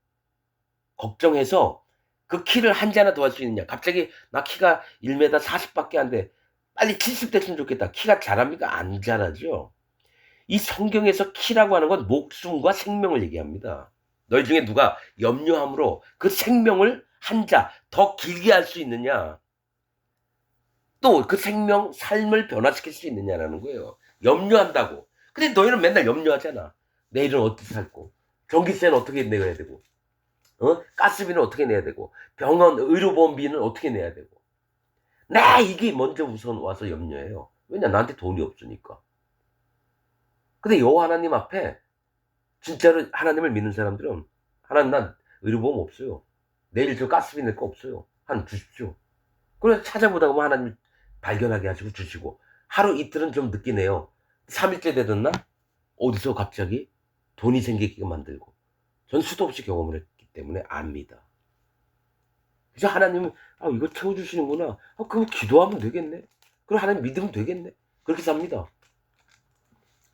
걱정해서 그 키를 한 자나 더할 수 있느냐. 갑자기 나 키가 1m 40밖에 안 돼. 빨리 70 됐으면 좋겠다. 키가 자랍니까? 안 자라죠. 이 성경에서 키라고 하는 건 목숨과 생명을 얘기합니다. 너희 중에 누가 염려함으로 그 생명을 한 자 더 길게 할 수 있느냐. 또 그 생명, 삶을 변화시킬 수 있느냐라는 거예요. 염려한다고. 근데 너희는 맨날 염려하잖아. 내일은 어떻게 살고, 전기세는 어떻게 내야 되고, 가스비는 어떻게 내야 되고, 병원, 의료보험비는 어떻게 내야 되고. 이게 먼저 우선 와서 염려해요. 왜냐, 나한테 돈이 없으니까. 근데 여호와 하나님 앞에 진짜로 하나님을 믿는 사람들은 하나님 난 의료보험 없어요. 내일 저 가스비 낼 거 없어요. 하나님 주십시오. 그래서 찾아보다 보면 하나님 발견하게 하시고 주시고 하루 이틀은 좀 늦게 내요. 3일째 되던 날 어디서 갑자기 돈이 생기게 만들고 전 수도 없이 경험을 했기 때문에 압니다. 그래서 하나님은 이거 채워주시는구나. 그럼 기도하면 되겠네. 그럼 하나님 믿으면 되겠네. 그렇게 삽니다.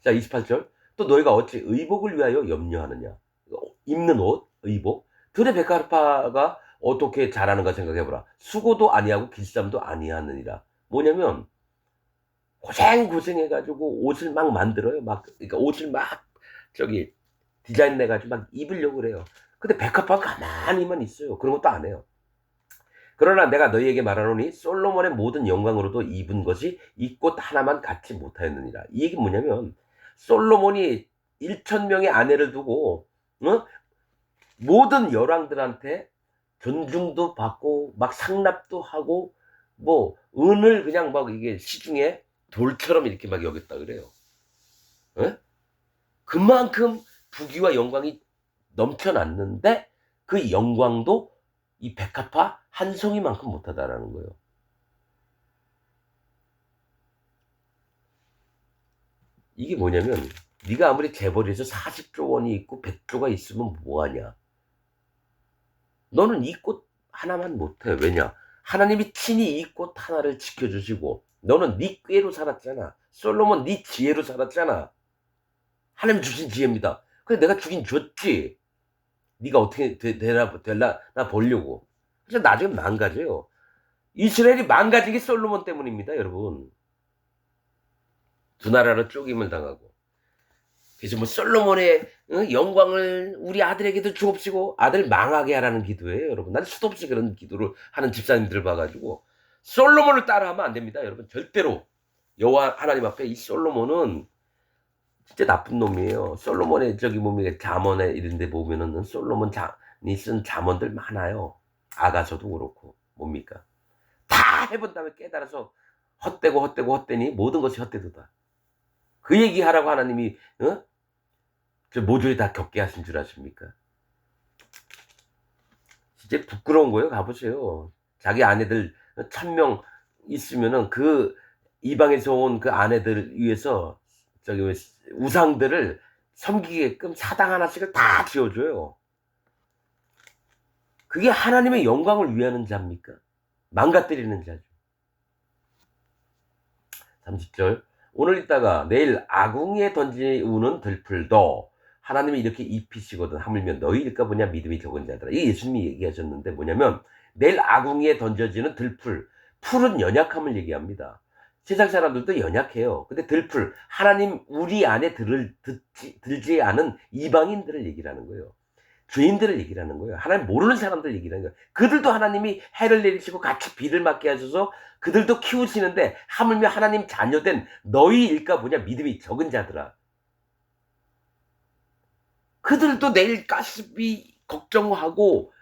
자 28절 또 너희가 어찌 의복을 위하여 염려하느냐. 입는 옷, 의복. 들의 백합화가 어떻게 자라는가 생각해보라. 수고도 아니하고 길쌈도 아니하느니라. 뭐냐면 고생해가지고 옷을 막 만들어요. 그러니까 옷을 막 디자인 내가지고 막 입으려고 그래요. 근데 백합화가 가만히만 있어요. 그런 것도 안 해요. 그러나 내가 너희에게 말하노니 솔로몬의 모든 영광으로도 입은 것이 이 꽃 하나만 갖지 못하였느니라. 이 얘기 뭐냐면 솔로몬이 1,000명의 아내를 두고 모든 열왕들한테 존중도 받고 막 상납도 하고 뭐 은을 그냥 막 이게 시중에 돌처럼 이렇게 막 여겼다 그래요. 그만큼 부귀와 영광이 넘쳐났는데 그 영광도 이 백합화 한 송이만큼 못하다라는 거예요. 이게 뭐냐면 네가 아무리 재벌에서 40조 원이 있고 100조가 있으면 뭐 하냐. 너는 이 꽃 하나만 못해. 왜냐? 하나님이 친히 이 꽃 하나를 지켜주시고 너는 네 꾀로 살았잖아. 솔로몬 네 지혜로 살았잖아. 하나님 주신 지혜입니다. 그래 내가 주긴 줬지. 네가 어떻게 될라 나 보려고. 그래서 나중에 망가져요. 이스라엘이 망가진 게 솔로몬 때문입니다, 여러분. 두 나라로 쪼갰을 당하고. 그래서 뭐 솔로몬의 영광을 우리 아들에게도 주옵시고 아들 망하게 하라는 기도예요, 여러분. 난 수도 없이 그런 기도를 하는 집사님들 봐가지고 솔로몬을 따라하면 안 됩니다, 여러분. 절대로. 여호와 하나님 앞에 이 솔로몬은 진짜 나쁜 놈이에요. 솔로몬의 저기 뭡니까 잠언에 이런데 보면은 솔로몬이 쓴 잠언들 많아요. 아가서도 그렇고 뭡니까 다 해본 다음에 깨달아서 헛되니 모든 것이 헛되도다. 그 얘기하라고 하나님이 저 모조리 다 겪게 하신 줄 아십니까? 진짜 부끄러운 거예요. 가보세요. 자기 아내들 1000명 있으면은 그 이방에서 온 그 아내들 위해서 저기 우상들을 섬기게끔 사당 하나씩을 다 지어줘요. 그게 하나님의 영광을 위하는 자입니까? 망가뜨리는 자죠. 30절 오늘 있다가 내일 아궁이에 던지우는 들풀도 하나님이 이렇게 입히시거든 하물며 너희일까 보냐 믿음이 적은 자들아. 이게 예수님이 얘기하셨는데 뭐냐면 내일 아궁이에 던져지는 들풀. 풀은 연약함을 얘기합니다. 세상 사람들도 연약해요. 근데 들풀 하나님 우리 안에 들지 않은 이방인들을 얘기하는 거예요. 죄인들을 얘기하는 거예요. 하나님 모르는 사람들 얘기하는 거예요. 그들도 하나님이 해를 내리시고 같이 비를 맞게 하셔서 그들도 키우시는데 하물며 하나님 자녀된 너희일까 보냐 믿음이 적은 자들아. 그들도 내일 가스비 걱정하고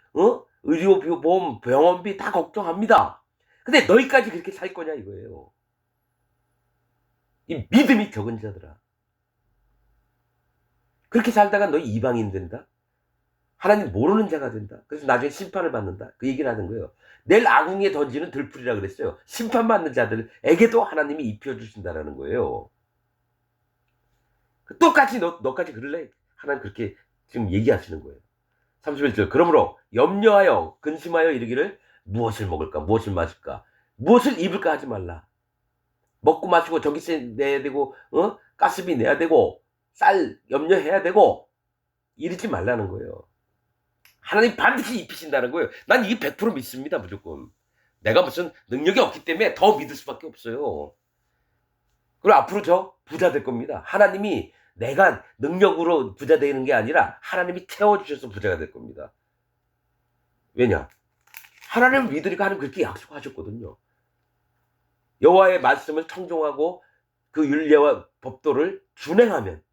의료보험 병원비 다 걱정합니다. 근데 너희까지 그렇게 살 거냐 이거예요. 이 믿음이 적은 자들아. 그렇게 살다가 너희 이방인 된다. 하나님 모르는 자가 된다. 그래서 나중에 심판을 받는다. 그 얘기를 하는 거예요. 내일 아궁이에 던지는 들풀이라 그랬어요. 심판받는 자들에게도 하나님이 입혀주신다라는 거예요. 똑같이 너까지 그럴래? 하나님 그렇게 지금 얘기하시는 거예요. 31절 그러므로 염려하여 근심하여 이르기를 무엇을 먹을까 무엇을 마실까 무엇을 입을까 하지 말라. 먹고 마시고 전기세 내야 되고 가스비 내야 되고 쌀 염려해야 되고 이러지 말라는 거예요. 하나님 반드시 입히신다는 거예요. 난 이게 100% 믿습니다. 무조건. 내가 무슨 능력이 없기 때문에 더 믿을 수밖에 없어요. 그리고 앞으로 저 부자 될 겁니다. 하나님이 내가 능력으로 부자 되는 게 아니라 하나님이 채워주셔서 부자가 될 겁니다. 왜냐? 하나님을 믿으니까 하나님 그렇게 약속하셨거든요. 여호와의 말씀을 청종하고 그 율례와 법도를 준행하면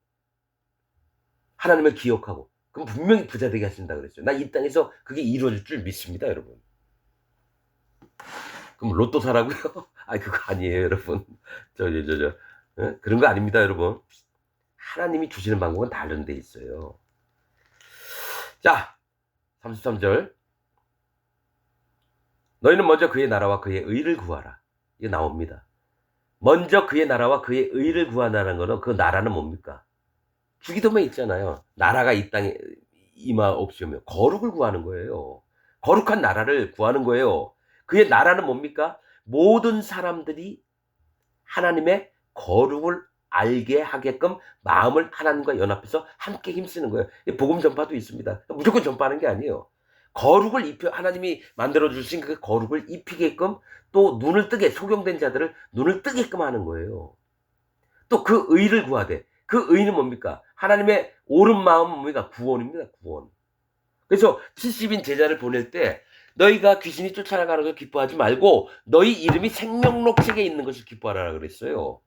하나님을 기억하고 그럼 분명히 부자 되게 하신다 그랬어요. 나 이 땅에서 그게 이루어질 줄 믿습니다, 여러분. 그럼 로또 사라고요? 아니 그거 아니에요, 여러분. 그런 거 아닙니다, 여러분. 하나님이 주시는 방법은 다른 데 있어요. 자, 33절. 너희는 먼저 그의 나라와 그의 의를 구하라. 이게 나옵니다. 먼저 그의 나라와 그의 의를 구하라는 거는 그 나라는 뭡니까? 주기도문에 있잖아요. 나라가 이 땅에 임하옵시며 거룩을 구하는 거예요. 거룩한 나라를 구하는 거예요. 그의 나라는 뭡니까? 모든 사람들이 하나님의 거룩을 알게 하게끔 마음을 하나님과 연합해서 함께 힘쓰는 거예요. 복음 전파도 있습니다. 무조건 전파하는 게 아니에요. 거룩을 하나님이 만들어주신 그 거룩을 입히게끔 또 눈을 뜨게 소경된 자들을 눈을 뜨게끔 하는 거예요. 또 그 의를 구하되 그 의는 뭡니까? 하나님의 옳은 마음은 뭡니까? 구원입니다. 구원. 그래서 70인 제자를 보낼 때 너희가 귀신이 쫓아나가는 걸 기뻐하지 말고 너희 이름이 생명록 책에 있는 것을 기뻐하라 그랬어요.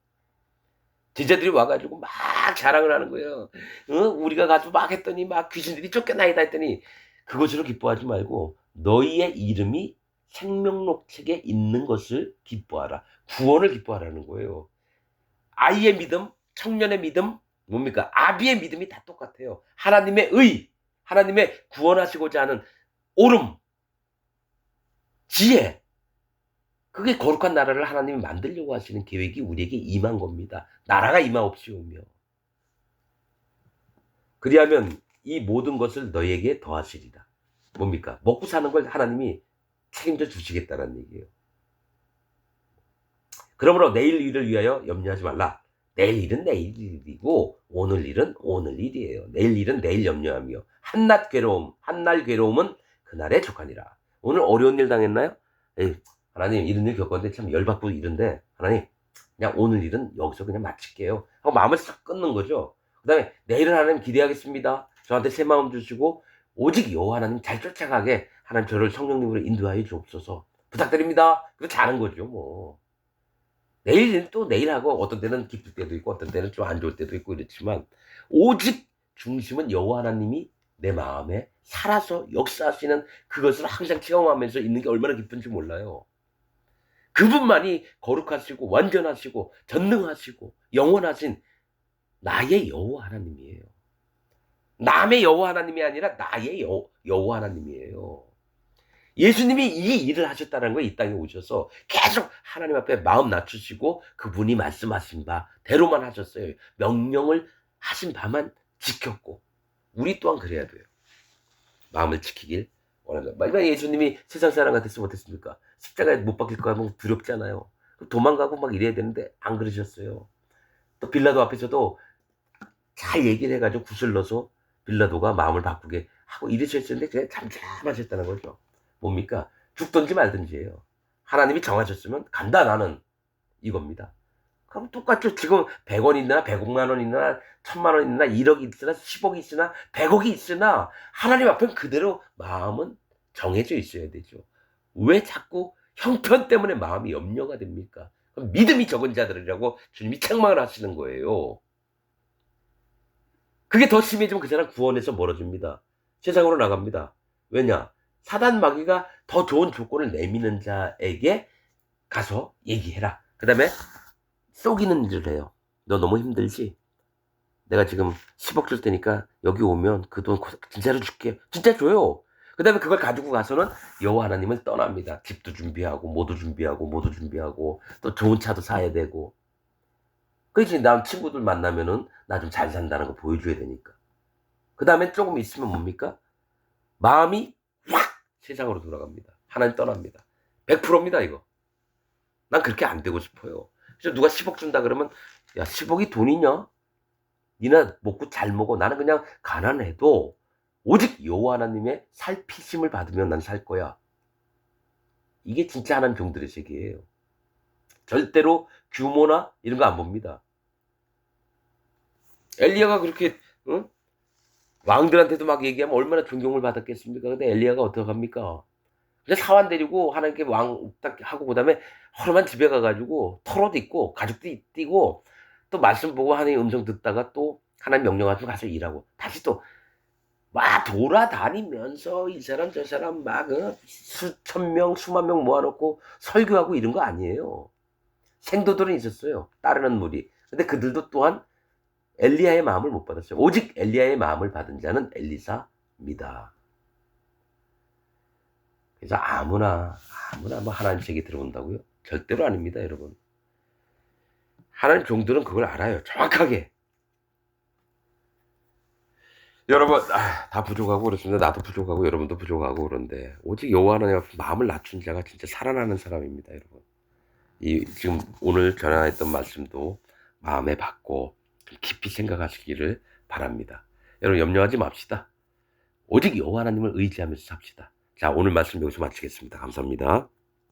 제자들이 와가지고 막 자랑을 하는 거예요. 우리가 가서 막 했더니 막 귀신들이 쫓겨나이다 했더니 그것으로 기뻐하지 말고 너희의 이름이 생명록 책에 있는 것을 기뻐하라. 구원을 기뻐하라는 거예요. 아이의 믿음, 청년의 믿음, 뭡니까? 아비의 믿음이 다 똑같아요. 하나님의 의, 하나님의 구원하시고자 하는 옳음, 지혜, 그게 거룩한 나라를 하나님이 만들려고 하시는 계획이 우리에게 임한 겁니다. 나라가 임하옵시오며. 그리하면 이 모든 것을 너에게 더하시리라. 뭡니까? 먹고 사는 걸 하나님이 책임져 주시겠다는 얘기예요. 그러므로 내일 일을 위하여 염려하지 말라. 내일 일은 내일 일이고 오늘 일은 오늘 일이에요. 내일 일은 내일 염려하며 한낱 괴로움, 한날 괴로움은 그날에 족하니라. 오늘 어려운 일 당했나요? 에이, 하나님 이런 일 겪었는데 참 열받고 이런데 하나님 그냥 오늘 일은 여기서 그냥 마칠게요 하고 마음을 싹 끊는 거죠. 그 다음에 내일은 하나님 기대하겠습니다. 저한테 새 마음 주시고 오직 여호와 하나님 잘 쫓아가게 하나님 저를 성령님으로 인도하여 주옵소서 부탁드립니다. 그렇게 하는 거죠 뭐. 내일은 또 내일하고 어떤 때는 기쁠 때도 있고 어떤 때는 좀 안 좋을 때도 있고 이렇지만 오직 중심은 여호와 하나님이 내 마음에 살아서 역사하시는 그것을 항상 체험하면서 있는 게 얼마나 기쁜지 몰라요. 그분만이 거룩하시고 완전하시고 전능하시고 영원하신 나의 여호와 하나님이에요. 남의 여호와 하나님이 아니라 나의 여호와 하나님이에요. 예수님이 이 일을 하셨다는 거예요. 이 땅에 오셔서 계속 하나님 앞에 마음 낮추시고 그분이 말씀하신 바대로만 하셨어요. 명령을 하신 바만 지켰고 우리 또한 그래야 돼요. 마음을 지키길 원한다. 마지막 예수님이 세상 사람 같았으면 어땠습니까? 십자가에 못 박힐까 하면 두렵잖아요. 도망가고 막 이래야 되는데 안 그러셨어요. 또 빌라도 앞에서도 잘 얘기를 해가지고 구슬러서 빌라도가 마음을 바꾸게 하고 이러셨는데 그냥 잠잠하셨다는 거죠. 뭡니까? 죽든지 말든지예요. 하나님이 정하셨으면 간다 나는 이겁니다. 그럼 똑같죠. 지금 100원 있나 100만 원 있나 1000만 원 있나 1억이 있으나 10억이 있으나 100억이 있으나 하나님 앞엔 그대로 마음은 정해져 있어야 되죠. 왜 자꾸 형편 때문에 마음이 염려가 됩니까? 그럼 믿음이 적은 자들이라고 주님이 책망을 하시는 거예요. 그게 더 심해지면 그 사람 구원에서 멀어집니다. 세상으로 나갑니다. 왜냐? 사단 마귀가 더 좋은 조건을 내미는 자에게 가서 얘기해라. 그 다음에 속이는 일을 해요. 너 너무 힘들지? 내가 지금 10억 줄 테니까 여기 오면 그 돈 진짜로 줄게. 진짜 줘요. 그 다음에 그걸 가지고 가서는 여호와 하나님을 떠납니다. 집도 준비하고 모두 준비하고 모두 준비하고 또 좋은 차도 사야 되고. 그렇지. 난 친구들 만나면은 나 좀 잘 산다는 거 보여줘야 되니까. 그 다음에 조금 있으면 뭡니까? 마음이 확 세상으로 돌아갑니다. 하나님 떠납니다. 100%입니다 이거. 난 그렇게 안 되고 싶어요. 그래서 누가 10억 준다 그러면 야 10억이 돈이냐? 니나 먹고 잘 먹어. 나는 그냥 가난해도 오직 여호와 하나님의 살피심을 받으면 난 살 거야. 이게 진짜 하나님 종들의 세계예요. 절대로 규모나 이런 거 안 봅니다. 엘리야가 그렇게 응? 왕들한테도 막 얘기하면 얼마나 존경을 받았겠습니까? 근데 엘리야가 어떡합니까? 그냥 사환 데리고 하나님께 왕 딱 하고 그다음에 허름한 집에 가가지고 털옷 입고 가죽도 띄고 또 말씀 보고 하나님 음성 듣다가 또 하나님 명령하시고 가서 일하고 다시 또 막 돌아다니면서 이 사람 저 사람 막 수천 명 수만 명 모아놓고 설교하고 이런 거 아니에요. 생도들은 있었어요. 따르는 무리. 근데 그들도 또한 엘리야의 마음을 못 받았어요. 오직 엘리야의 마음을 받은 자는 엘리사입니다. 그래서 아무나 뭐 하나님 책에 들어온다고요? 절대로 아닙니다, 여러분. 하나님 종들은 그걸 알아요. 정확하게. 여러분, 다 부족하고 그렇습니다. 나도 부족하고 여러분도 부족하고 그런데 오직 여호와 하나님 앞에 마음을 낮춘 자가 진짜 살아나는 사람입니다, 여러분. 지금 오늘 전화했던 말씀도 마음에 받고 깊이 생각하시기를 바랍니다. 여러분 염려하지 맙시다. 오직 여호와 하나님을 의지하면서 삽시다. 자, 오늘 말씀 여기서 마치겠습니다. 감사합니다.